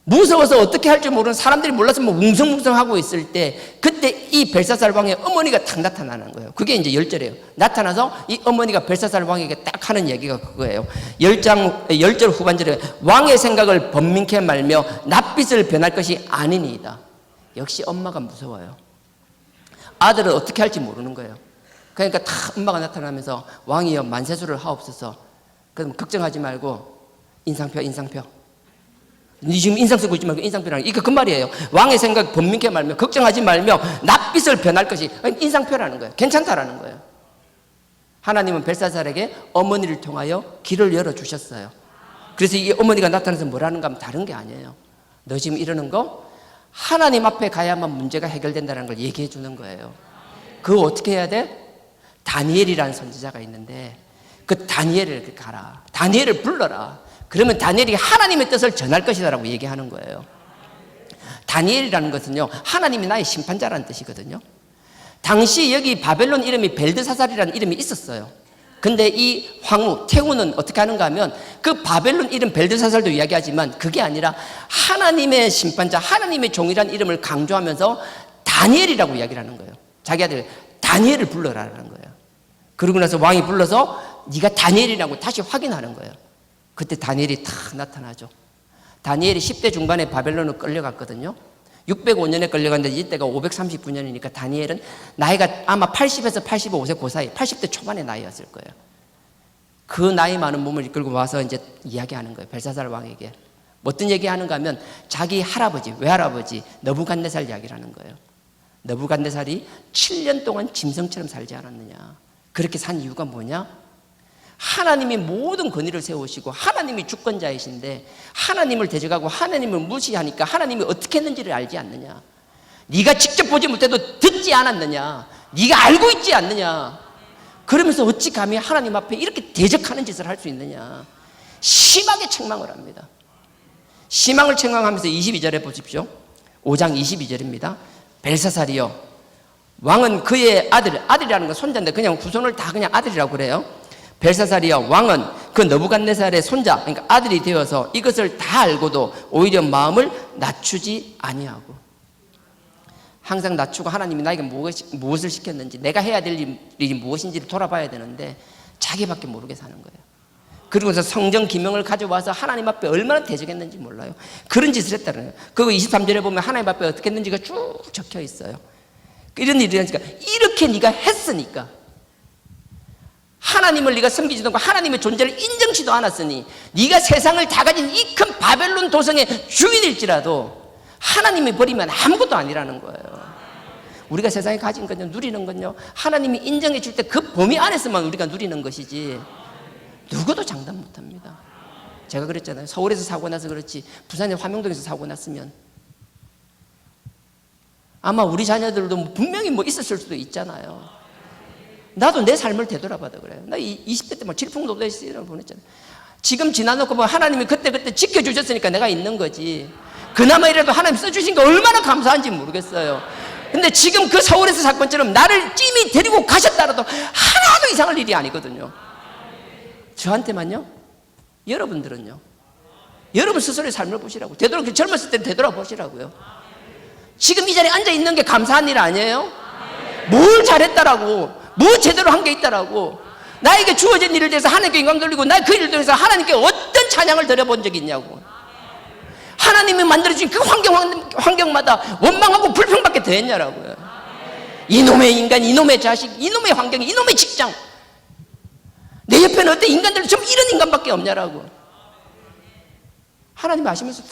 무서워서 어떻게 할 줄 모르는 사람들이 몰라서 뭐 웅성웅성하고 있을 때, 그때 이 벨사살 왕의 어머니가 탁 나타나는 거예요. 그게 이제 10절이에요. 나타나서 이 어머니가 벨사살 왕에게 딱 하는 얘기가 그거예요. 10절 후반절에 왕의 생각을 번민케 말며 낯빛을 변할 것이 아니니이다. 역시 엄마가 무서워요. 아들은 어떻게 할지 모르는 거예요. 그러니까 탁 엄마가 나타나면서 왕이여 만세수를 하옵소서. 그럼 걱정하지 말고 인상펴. 니 지금 인상 쓰고 있지 말고 인상표라는 게 그 말이에요. 왕의 생각 번민케 말며 걱정하지 말며 낯빛을 변할 것이, 인상표라는 거예요. 괜찮다라는 거예요. 하나님은 벨사살에게 어머니를 통하여 길을 열어주셨어요. 그래서 이 어머니가 나타나서 뭐라는가 하면 다른 게 아니에요. 너 지금 이러는 거 하나님 앞에 가야만 문제가 해결된다는 걸 얘기해 주는 거예요. 그거 어떻게 해야 돼? 다니엘이라는 선지자가 있는데 그 다니엘을 가라. 다니엘을 불러라. 그러면 다니엘이 하나님의 뜻을 전할 것이다라고 얘기하는 거예요. 다니엘이라는 것은요, 하나님이 나의 심판자라는 뜻이거든요. 당시 여기 바벨론 이름이 벨드사살이라는 이름이 있었어요. 근데 이 황후 태후는 어떻게 하는가 하면 그 바벨론 이름 벨드사살도 이야기하지만 그게 아니라 하나님의 심판자, 하나님의 종이라는 이름을 강조하면서 다니엘이라고 이야기를 하는 거예요. 자기 아들 다니엘을 불러라라는 거예요. 그러고 나서 왕이 불러서 네가 다니엘이라고 다시 확인하는 거예요. 그때 다니엘이 탁 나타나죠. 다니엘이 10대 중반에 바벨론으로 끌려갔거든요. 605년에 끌려갔는데 이때가 539년이니까 다니엘은 나이가 아마 80에서 85세 그 사이, 80대 초반의 나이였을 거예요. 그 나이 많은 몸을 이끌고 와서 이제 이야기하는 거예요. 벨사살 왕에게. 어떤 얘기하는가 하면 자기 할아버지, 외할아버지 느부갓네살 이야기를 하는 거예요. 느부갓네살이 7년 동안 짐승처럼 살지 않았느냐. 그렇게 산 이유가 뭐냐? 하나님이 모든 권위를 세우시고 하나님이 주권자이신데 하나님을 대적하고 하나님을 무시하니까 하나님이 어떻게 했는지를 알지 않느냐. 네가 직접 보지 못해도 듣지 않았느냐? 네가 알고 있지 않느냐? 그러면서 어찌 감히 하나님 앞에 이렇게 대적하는 짓을 할 수 있느냐? 심하게 책망을 합니다. 심하게 책망하면서 22절에 보십시오. 5장 22절입니다. 벨사살이여, 왕은 그의 아들이라는 건 손자인데 그냥 후손을 다 그냥 아들이라고 그래요. 벨사살이여, 왕은 그 너부갓네살의 손자, 그러니까 아들이 되어서 이것을 다 알고도 오히려 마음을 낮추지 아니하고, 항상 낮추고 하나님이 나에게 무엇을 시켰는지, 내가 해야 될 일이 무엇인지를 돌아봐야 되는데 자기밖에 모르게 사는 거예요. 그리고서 성전 기명을 가져와서 하나님 앞에 얼마나 대적했는지 몰라요. 그런 짓을 했다는 거예요. 그거 23절에 보면 하나님 앞에 어떻게 했는지가 쭉 적혀 있어요. 이런 일이 하니까, 이렇게 네가 했으니까, 하나님을 네가 섬기지도 않고 하나님의 존재를 인정치도 않았으니, 네가 세상을 다 가진 이 큰 바벨론 도성의 주인일지라도 하나님이 버리면 아무것도 아니라는 거예요. 우리가 세상에 가진 건요, 누리는 건요, 하나님이 인정해 줄 때 그 범위 안에서만 우리가 누리는 것이지 누구도 장담 못합니다. 제가 그랬잖아요. 서울에서 사고 나서 그렇지 부산의 화명동에서 사고 났으면 아마 우리 자녀들도 분명히 있었을 수도 있잖아요. 나도 내 삶을 되돌아봐도 그래요. 나 20대 때 막 질풍노도에서 보냈잖아요. 지금 지나놓고 보면 하나님이 그때 지켜주셨으니까 내가 있는 거지. 그나마이라도 하나님 써주신 거 얼마나 감사한지 모르겠어요. 근데 지금 그 서울에서 사건처럼 나를 찜이 데리고 가셨다라도 하나도 이상할 일이 아니거든요. 저한테만요? 여러분들은요? 여러분 스스로의 삶을 보시라고. 젊었을 때는 되돌아보시라고요. 지금 이 자리에 앉아있는 게 감사한 일 아니에요? 뭘 잘했다라고, 뭐 제대로 한 게 있다라고, 나에게 주어진 일을 대해서 하나님께 영광 돌리고 나 그 일을 통해서 하나님께 어떤 찬양을 드려본 적이 있냐고. 하나님이 만들어주신 그 환경마다 원망하고 불평밖에 더 했냐라고요. 이놈의 인간, 이놈의 자식, 이놈의 환경, 이놈의 직장, 내 옆에는 어떤 인간들 좀 이런 인간밖에 없냐라고. 하나님 아시면서 다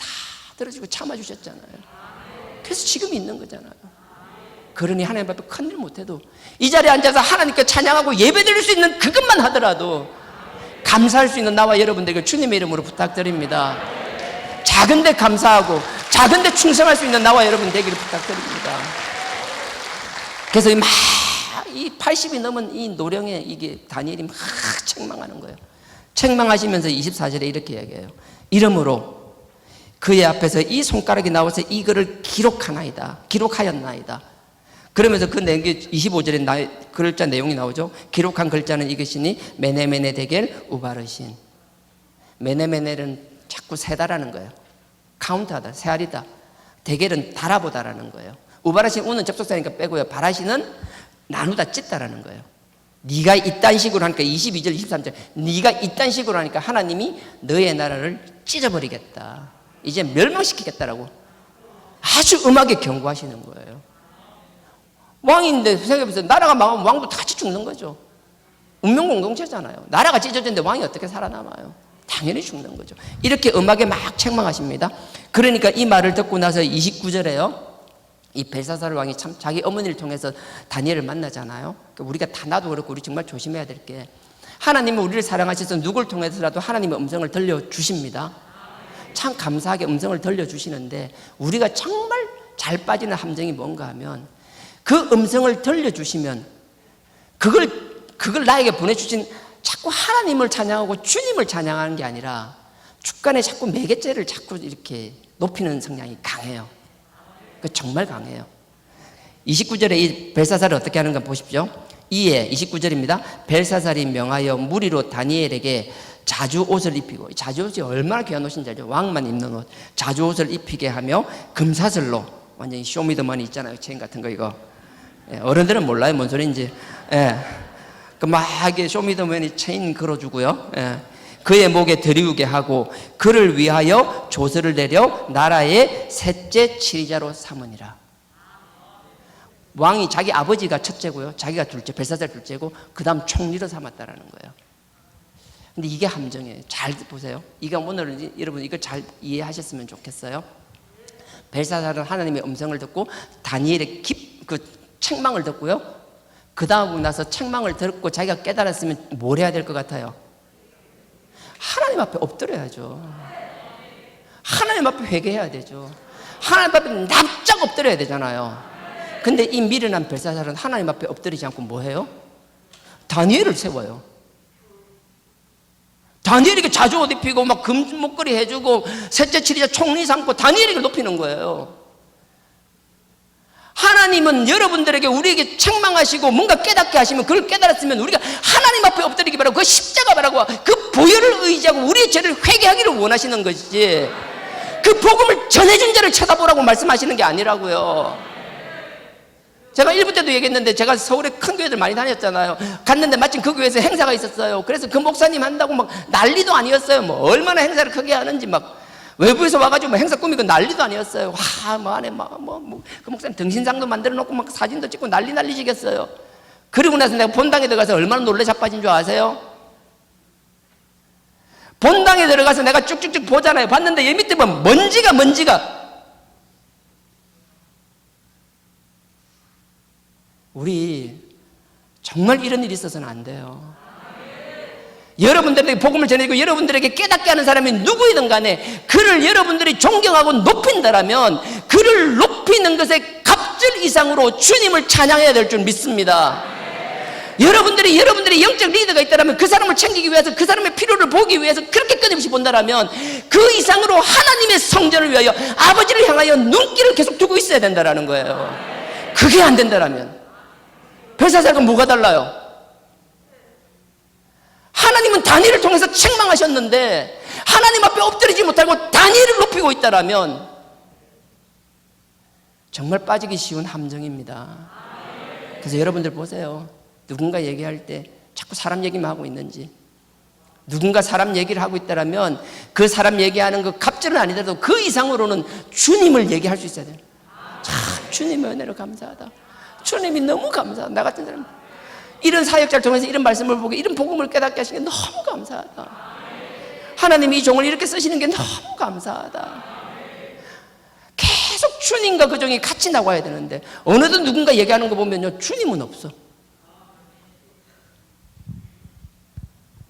들어주고 참아주셨잖아요. 그래서 지금 있는 거잖아요. 그러니 하나님 앞에 큰일 못해도 이 자리에 앉아서 하나님께 찬양하고 예배드릴 수 있는 그것만 하더라도 감사할 수 있는 나와 여러분들에게 주님의 이름으로 부탁드립니다. 작은데 감사하고 작은데 충성할 수 있는 나와 여러분 되기를 부탁드립니다. 그래서 이 80이 넘은 이 노령에 이게 다니엘이 막 책망하는 거예요. 책망하시면서 24절에 이렇게 얘기해요. 이러므로 그의 앞에서 이 손가락이 나와서 이 글을 기록하였나이다. 그러면서 그 25절에 글자 내용이 나오죠. 기록한 글자는 이것이니 메네메네 데겔 우바르신. 메네메네는 자꾸 세다라는 거예요. 카운트하다, 세알이다. 데겔은 달아보다라는 거예요. 우바르신 우는 접속사니까 빼고요. 바라신은 나누다 찢다라는 거예요. 네가 이딴 식으로 하니까 22절 23절 네가 이딴 식으로 하니까 하나님이 너의 나라를 찢어버리겠다, 이제 멸망시키겠다라고 아주 음하게 경고하시는 거예요. 왕인데 생각해보세요. 나라가 망하면 왕도 같이 죽는 거죠. 운명 공동체잖아요. 나라가 찢어졌는데 왕이 어떻게 살아남아요? 당연히 죽는 거죠. 이렇게 음하게 막 책망하십니다. 그러니까 이 말을 듣고 나서 29절에요. 이 벨사살 왕이 참 자기 어머니를 통해서 다니엘을 만나잖아요. 우리가 다 나도 그렇고 우리 정말 조심해야 될 게, 하나님은 우리를 사랑하셔서 누굴 통해서라도 하나님의 음성을 들려주십니다. 참 감사하게 음성을 들려주시는데 우리가 정말 잘 빠지는 함정이 뭔가 하면 그 음성을 들려주시면 그걸 나에게 보내주신 자꾸 하나님을 찬양하고 주님을 찬양하는 게 아니라 주간에 자꾸 매개체를 자꾸 이렇게 높이는 성향이 강해요. 정말 강해요. 29절에 이 벨사살을 어떻게 하는가 보십시오. 이에 29절입니다. 벨사살이 명하여 무리로 다니엘에게 자주 옷을 입히고, 자주 옷이 얼마나 귀한 옷인지 알죠? 왕만 입는 옷. 자주 옷을 입히게 하며 금사슬로, 완전히 쇼미더머니 있잖아요. 체인 같은 거 이거. 어른들은 몰라요 뭔 소리인지. 막 이게 쇼미더머니 체인 걸어주고요. 그의 목에 들이우게 하고 그를 위하여 조서를 내려 나라의 셋째 치리자로 삼으니라. 왕이 자기 아버지가 첫째고요, 자기가 둘째, 벨사살 둘째고 그 다음 총리로 삼았다라는 거예요. 근데 이게 함정이에요. 잘 보세요. 이거 오늘 여러분 이걸 잘 이해하셨으면 좋겠어요. 벨사살은 하나님의 음성을 듣고 다니엘의 그 책망을 듣고요, 그 다음으로 나서 책망을 듣고 자기가 깨달았으면 뭘 해야 될 것 같아요? 하나님 앞에 엎드려야죠. 하나님 앞에 회개해야 되죠. 하나님 앞에 납작 엎드려야 되잖아요. 근데 이 미련한 벨사살은 하나님 앞에 엎드리지 않고 뭐 해요? 다니엘을 세워요. 다니엘에게 자주 옷 입히고 막 금목걸이 해주고 셋째 칠이자 총리 삼고 다니엘에게 높이는 거예요. 하나님은 여러분들에게 우리에게 책망하시고 뭔가 깨닫게 하시면 그걸 깨달았으면 우리가 하나님 앞에 엎드리기 바라고 그 십자가 바라고 그 보혈을 의지하고 우리의 죄를 회개하기를 원하시는 것이지 그 복음을 전해준 자를 쳐다보라고 말씀하시는 게 아니라고요. 제가 1부 때도 얘기했는데 제가 서울에 큰 교회들 많이 다녔잖아요. 갔는데 마침 그 교회에서 행사가 있었어요. 그래서 그 목사님 한다고 막 난리도 아니었어요. 뭐 얼마나 행사를 크게 하는지 막 외부에서 와가지고 뭐 행사 꾸미고 난리도 아니었어요. 와, 뭐 안에 그 목사님 등신상도 만들어 놓고 막 사진도 찍고 난리지겠어요. 그리고 나서 내가 본당에 들어가서 얼마나 놀래 자빠진 줄 아세요? 본당에 들어가서 내가 쭉쭉쭉 보잖아요. 봤는데 얘 밑에 보면 먼지가 우리 정말 이런 일이 있어서는 안 돼요. 여러분들에게 복음을 전해주고 여러분들에게 깨닫게 하는 사람이 누구이든 간에 그를 여러분들이 존경하고 높인다라면 그를 높이는 것의 갑절 이상으로 주님을 찬양해야 될 줄 믿습니다. 여러분들이 영적 리더가 있다면 그 사람을 챙기기 위해서 그 사람의 필요를 보기 위해서 그렇게 끊임없이 본다라면 그 이상으로 하나님의 성전을 위하여 아버지를 향하여 눈길을 계속 두고 있어야 된다라는 거예요. 그게 안 된다라면 벨사살과 뭐가 달라요? 하나님은 다니엘을 통해서 책망하셨는데 하나님 앞에 엎드리지 못하고 다니엘을 높이고 있다라면 정말 빠지기 쉬운 함정입니다. 그래서 여러분들 보세요. 누군가 얘기할 때 자꾸 사람 얘기만 하고 있는지, 누군가 사람 얘기를 하고 있다라면 그 사람 얘기하는 그 갑절은 아니더라도 그 이상으로는 주님을 얘기할 수 있어야 돼요. 참 주님의 은혜를 감사하다. 주님이 너무 감사하다. 나 같은 사람 이런 사역자를 통해서 이런 말씀을 보고 이런 복음을 깨닫게 하시는 게 너무 감사하다. 하나님이 이 종을 이렇게 쓰시는 게 너무 감사하다. 계속 주님과 그 종이 같이 나가야 되는데 어느덧 누군가 얘기하는 거 보면요 주님은 없어.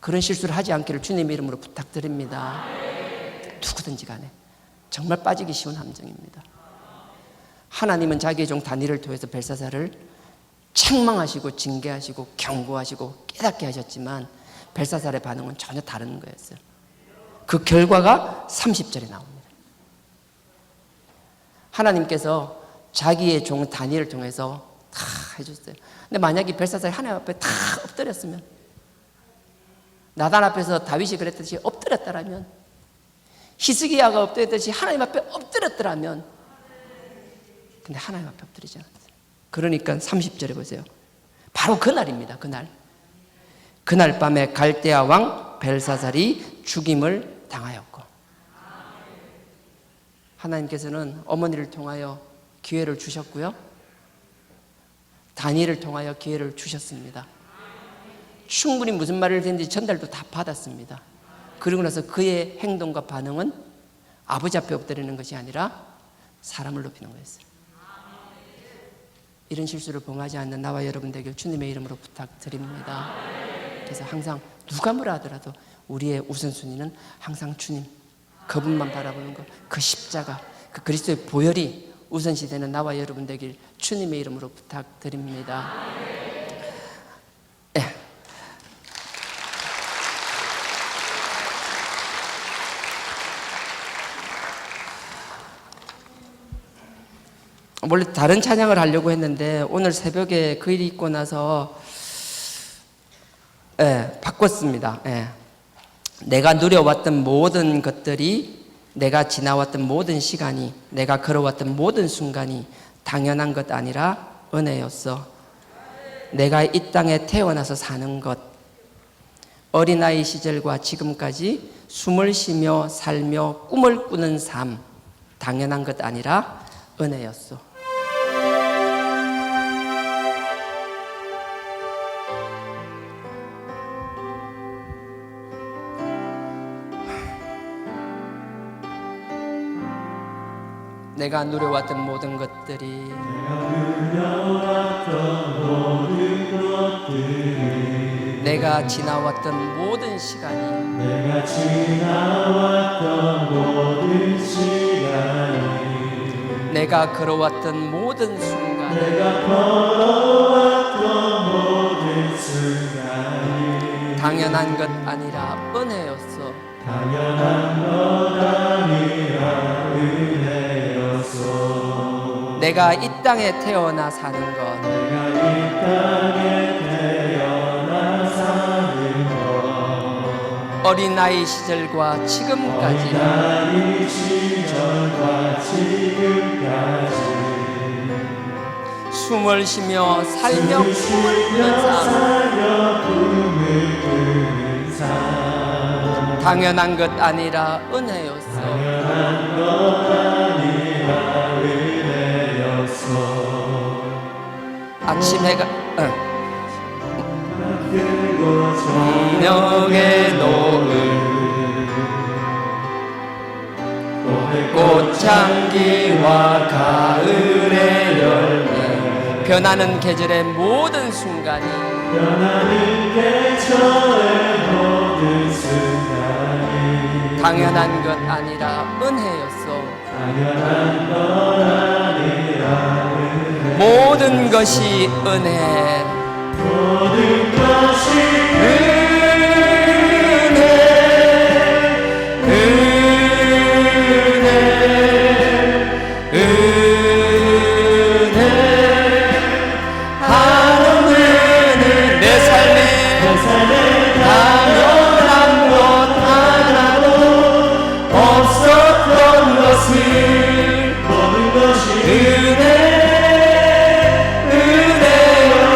그런 실수를 하지 않기를 주님의 이름으로 부탁드립니다. 누구든지 간에 정말 빠지기 쉬운 함정입니다. 하나님은 자기의 종 다니엘을 통해서 벨사살을 책망하시고 징계하시고 경고하시고 깨닫게 하셨지만 벨사살의 반응은 전혀 다른 거였어요. 그 결과가 30절에 나옵니다. 하나님께서 자기의 종 다니엘을 통해서 다 해줬어요. 근데 만약에 벨사살이 하나님 앞에 다 엎드렸으면, 나단 앞에서 다윗이 그랬듯이 엎드렸다라면, 히스기야가 엎드렸듯이 하나님 앞에 엎드렸더라면, 근데 하나님 앞에 엎드리지 않았어요. 그러니까 30절에 보세요. 바로 그날입니다. 그날 밤에 갈대아 왕 벨사살이 죽임을 당하였고, 하나님께서는 어머니를 통하여 기회를 주셨고요, 다니엘을 통하여 기회를 주셨습니다. 충분히 무슨 말을 했는지 전달도 다 받았습니다. 그리고 나서 그의 행동과 반응은 아버지 앞에 엎드리는 것이 아니라 사람을 높이는 거였어요. 이런 실수를 범하지 않는 나와 여러분들에게 주님의 이름으로 부탁드립니다. 그래서 항상 누가 뭐라 하더라도 우리의 우선순위는 항상 주님, 그분만 바라보는 것, 그 십자가, 그 그리스도의 보혈이 우선시 되는 나와 여러분들에게 주님의 이름으로 부탁드립니다. 네. 원래 다른 찬양을 하려고 했는데 오늘 새벽에 그 일이 있고 나서 바꿨습니다. 내가 누려왔던 모든 것들이, 내가 지나왔던 모든 시간이, 내가 걸어왔던 모든 순간이 당연한 것 아니라 은혜였어. 내가 이 땅에 태어나서 사는 것, 어린아이 시절과 지금까지 숨을 쉬며 살며 꿈을 꾸는 삶, 당연한 것 아니라 은혜였어. 내가 누려왔던 모든 것들이, 내가 지나왔던 모든 시간이, 내가 걸어왔던 모든 순간 내가 걸어왔던 모든 순간이 당연한 것 아니라 은혜였어. 당연한 것 아니라 은혜였소. 내가 이 땅에 태어나 사는 것 내가 이 땅에 태어나 사는 것 어린아이 시절과 지금까지 어린아이 시절과 지금까지 숨을 쉬며 살며 꿈을 꾸는 삶 살며 꿈을 꾸는 삶 당연한 것 아니라 은혜였어. 당연한 것 아니라 은혜였소. 아침 해가 그리고 저녁의 노을 꽃향기와 가을의 열매 변하는 계절의 모든 순간이 변하는 계절의 모든 순간이 당연한 것 아니라 은혜였어. 당연한 것 아니라 은혜 모든 것이 은혜 모든 것이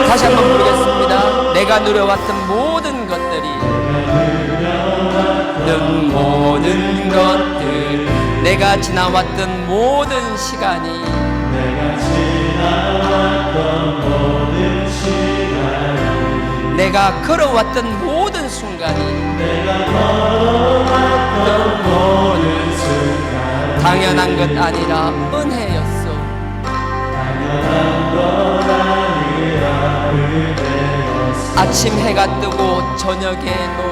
다시 한번 부르겠습니다. 내가 누려왔던 모든 것들이 모든 것들 내가 지나왔던 모든 시간이 내가 지나왔던 모든 시간이 내가 걸어왔던 모든 순간이 내가 걸어왔던 모든 순간 당연한 것 아니라 은혜였어. 당연한 것 아니라 은혜였어. 아침 해가 뜨고 저녁에 노을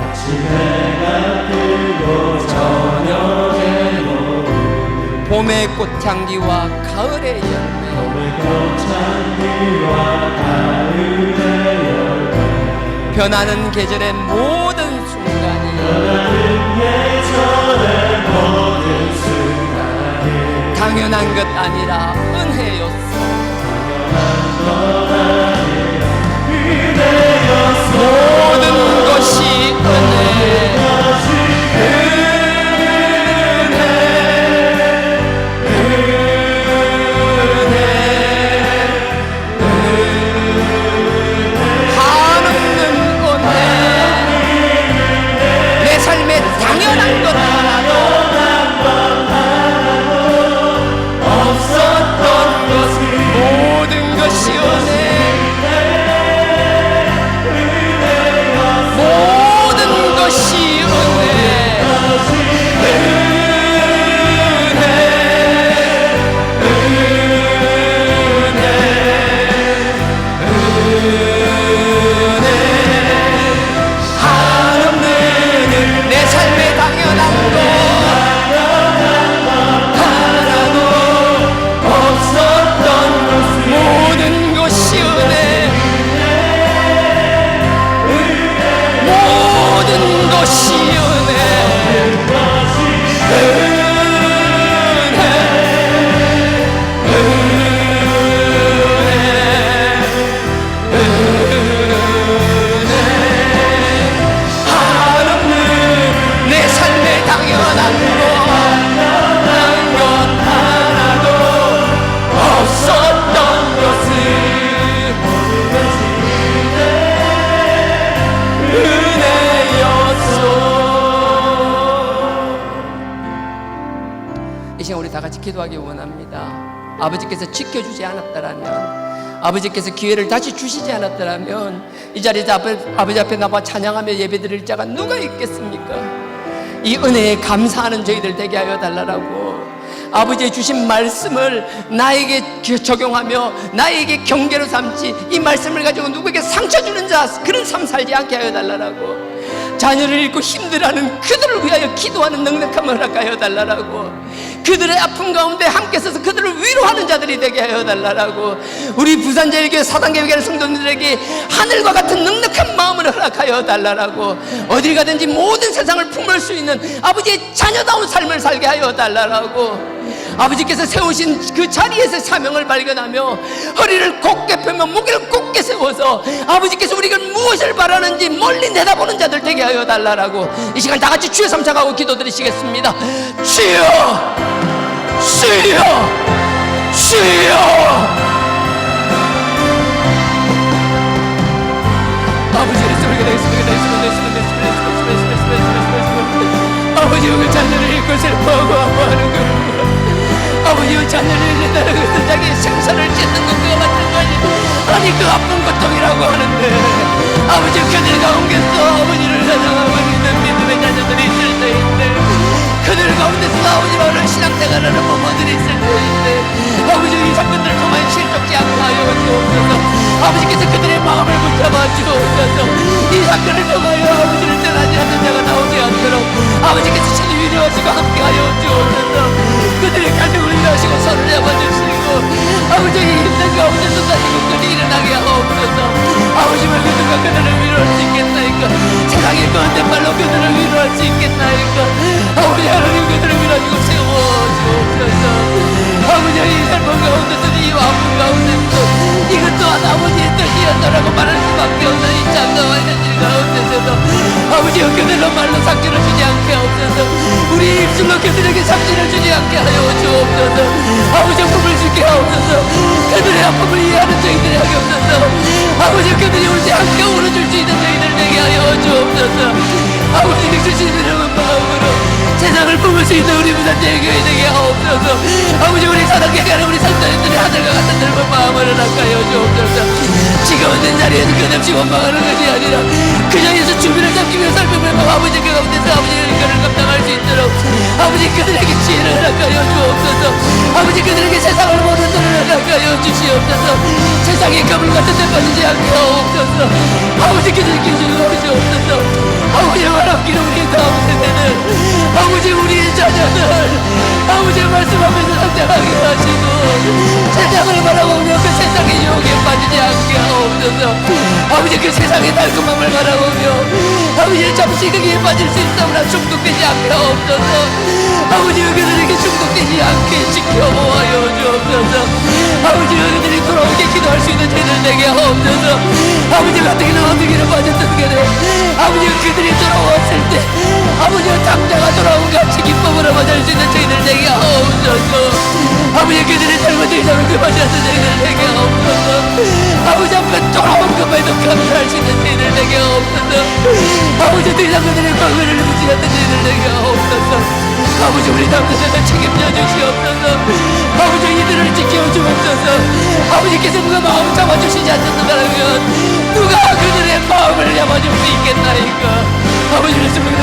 아침 해가 뜨고 저녁에 노을 봄의 꽃향기와 가을의 열매 봄의 꽃향기와 가을의 열매 변하는 계절의 모든 순간이 변하는 계절의 모든 순간이 당연한 것 아니라 은혜였어. 모든 것이 은혜 한없는 은혜 내 삶에 당연한 것 하나도 없었던 것이 모든 것이 은혜 모든 것이 은혜 한없는 내 삶에 당연한 것 하나도 없었던 것이 모든 것이 은혜 모든 것이 은혜 한없는 내 삶에 당연한 것 하나도 없었던 것을 은혜였소. 이 시간 우리 다 같이 기도하기 원합니다. 아버지께서 지켜주지 않았다라면 아버지께서 기회를 다시 주시지 않았다라면 이 자리에서 아버지 앞에 나와 찬양하며 예배드릴 자가 누가 있겠습니까? 이 은혜에 감사하는 저희들 되게 하여 달라고 아버지의 주신 말씀을 나에게 적용하며 나에게 경계로 삼지 이 말씀을 가지고 누구에게 상처 주는 자 그런 삶 살지 않게 하여 달라고 자녀를 잃고 힘들어하는 그들을 위하여 기도하는 넉넉함을 허락하여 달라고 그들의 아픔 가운데 함께 서서 그들을 위로하는 자들이 되게 하여 달라고, 우리 부산제일교회 사단계회의 성도님들에게 하늘과 같은 넉넉한 마음을 허락하여 달라고, 어딜 가든지 모든 세상을 품을 수 있는 아버지의 자녀다운 삶을 살게 하여 달라고, 아버지께서 세우신 그 자리에서 사명을 발견하며 허리를 곧게 펴며 목을 곧게 세워서 아버지께서 우리가 무엇을 바라는지 멀리 내다보는 자들 되게 하여 달라고, 이 시간 다 같이 주여 삼창하고 기도드리시겠습니다. 주여, 주여, 주여. 아버지의 소리가 되겠습니다. 아버지, 그 자녀를 잃고 슬퍼하고 아파하는 것, 아버지의 자녀를 잃는다는 것은 자기 생사를 짓는 것과 마찬가지, 아니 그 아픈 고통이라고 하는데, 아버지 그들 가운데서 아버지를 사랑하고 있는 믿음의 자녀들이 있을 때인데, 그들 가운데서 아버지와는 신앙생활을 하는 부모들이 있을 때인데, 아버지 이 사건들을 통해 실족지 않게 하여 주옵소서. 아버지께서 그들의 마음을 붙잡아 주옵소서. 이 사건을 통하여 아버지를 떠나지 않는 자가 나오지 않도록 아버지께서 친히 위로하시고 함께하여 주옵소서. 그들의 갈등을 위로하시고 손을 잡아주시고, 아버지 힘든 가운데서 다시고 그들이 일어나게 하옵소서. 아버지 말 그들과 그들을 위로할 수 있겠나이까? 세상의 가운데 말로 그들을 위로할 수 있겠나이까? 아버지 하나님 그들을 위로하시고 세워주옵소서. 아버지 이 삶 가운데서 이 아픔 가운데서 이것 또한 아버지의 뜻이었다라고 말할 수밖에 없는 이 장가와 현실 가운데서도 아버지 그들로 말로 상처를 주지 않게 하옵소서. 우리 입술로 그들에게 상처를 주지 않게 하여 주옵소서. 아버지 품을 주게 하옵소서. 그들의 아픔을 이해하는 저희들이 하게 없소서. 아버지 그들이 올 때 함께 울어줄 수 있는 저희들 되게 하여 주옵소서. 아버지를 주시는 마음으로 세상을 품을 수 있는 우리 부산제일교회 되게 하옵소서. 아버지 우리 사단계가는 우리 성도님들이 하늘과 같은 넓은 마음을 허락하여 주옵소서. 지금 있는 자리에서 끝없이 원망하는 것이 아니라 그 자리에서 주민을 잡기며 살펴보며 아버지 그 가운데서 아버지의 일과를 감당할 수 있도록 아버지 그들에게 지혜를 허락하여 주옵소서. 아버지 그들에게 세상을 보는 눈을 허락하여 주시옵소서. 세상의 거물 같은 데 빠지지 않게 하옵소서. 아버지 그들에게 주옵소서. 아버지 바랍기를 우리 다음 세대는 아버지 우리의 자녀들 아버지 말씀하면서 성장하게 하시고 세상을 바라보며 그 세상의 유혹에 빠지지 않게 하옵소서. 아버지 그 세상의 달콤함을 바라보며 아버지 잠시 거기에 빠질 수 있다면 중독되지 않게 하옵소서. 아버지 그들에게 중독되지 않게 지켜보아요 주옵소서. 아버지 그들이 돌아오게 기도할 수 있는 죄를 내게 하옵소서. 아버지 가뜩이나 어떻게는 빠졌던 게래 아버지 그들이 돌아왔을 때 아버지 당자가 돌아온 같이 기쁨으로 맞을 수 있는 저희들 되게 하옵소서. 아버지 그들의 잘못을 잡을 그 맞지 않는 저희들 되게 하옵소서. 아버지 앞에 돌아온 것만도 감사할 수 있는 저희들 되게 하옵소서. 아버지 더 이상 그들의 방해를 묻지 않는 저희들 되게 하옵소서. 아버지 우리 남자들 책임져 주시옵소서. 아버지 이들을 지켜 주옵소서. 아버지께서 누가 마음 잡아주시지 않는다면 누가 그들의 마음을 잡아줄 수 있겠나이까? 아버지를 쓰면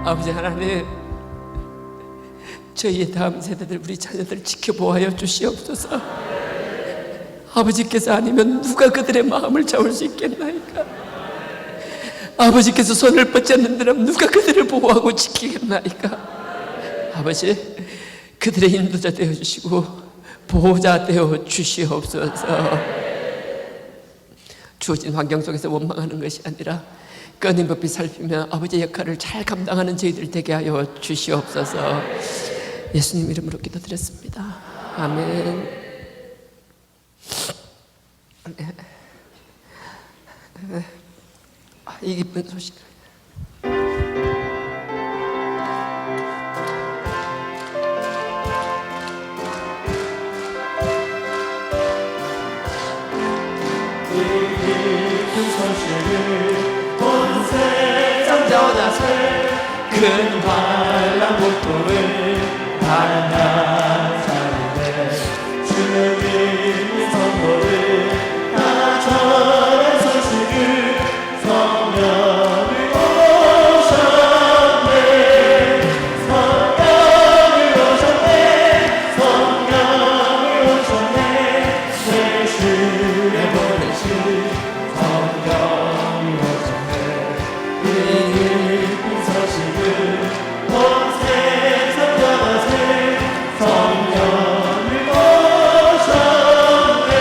아버지 하나님, 저희의 다음 세대들 우리 자녀들 지켜보아여 주시옵소서. 아버지께서 아니면 누가 그들의 마음을 잡을 수 있겠나이까? 아버지께서 손을 뻗지 않는 데는 누가 그들을 보호하고 지키겠나이까? 아버지, 그들의 인도자 되어주시고 보호자 되어주시옵소서. 주어진 환경 속에서 원망하는 것이 아니라 끊임없이 살피며 아버지의 역할을 잘 감당하는 저희들 되게 하여 주시옵소서. 예수님 이름으로 기도드렸습니다. 아멘. 이 기쁜 소식. 큰 환난 고통을 당한 자인데 주님의 선포를 다 전한 소식을 성령을 오셨네 성령을 오셨네 성령을 오셨네 예수의 보내신 성령이 오셨네 이 기쁜 소식을 온 세상 전하세 성령을 오셨네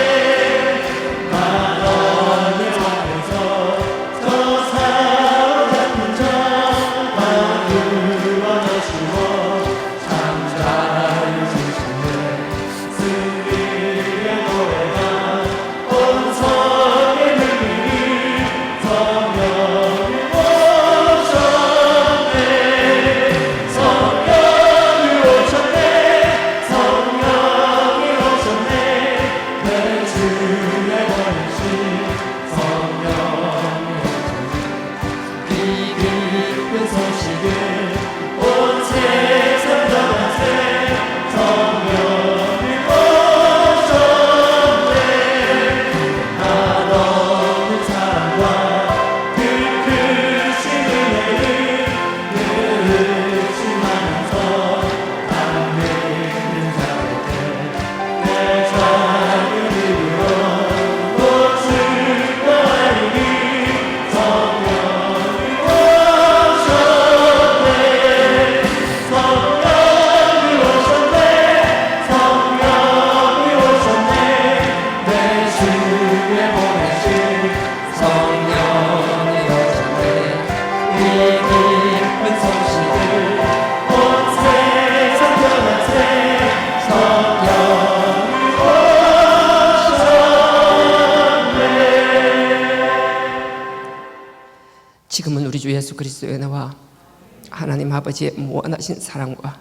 만원을 하면서 저 사람 같은 자만 구원하시고 잠잘 주시네 승리의 노래가 온 성의 능력이 성령을 오셨네 성령이 오셨네 성령이 오셨네 내 주의 보내신 성령이 오셨네 이 기쁜 소식을 온 세상 전하세 성령이 오셨네 한없는 사랑과 그 크신 은혜를 의심하면서 안 믿는 자에게 내 작은 입으로 곧 증거하리니 성령이 오셨네 성령이 오셨네 성령이 오셨네 내 주에 보내신 성령이 오셨네 이 기쁜 소식을 온 세상 전하세 성령이 오셨네 지금은 우리 주 예수 그리스도의 은혜와 하나님 아버지의 무한하신 사랑과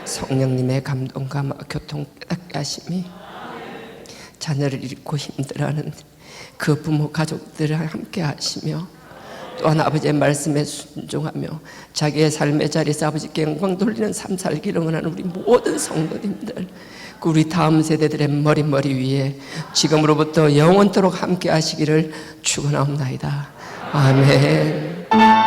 성령님의 감동과 교통 깨닫게 하심이 자녀를 잃고 힘들어하는 그 부모 가족들을 함께 하시며 또한 아버지의 말씀에 순종하며 자기의 삶의 자리에서 아버지께 영광 돌리는 삶 살기를 원하는 우리 모든 성도님들, 그 우리 다음 세대들의 머리 위에 지금으로부터 영원토록 함께 하시기를 축원하옵나이다. 아멘.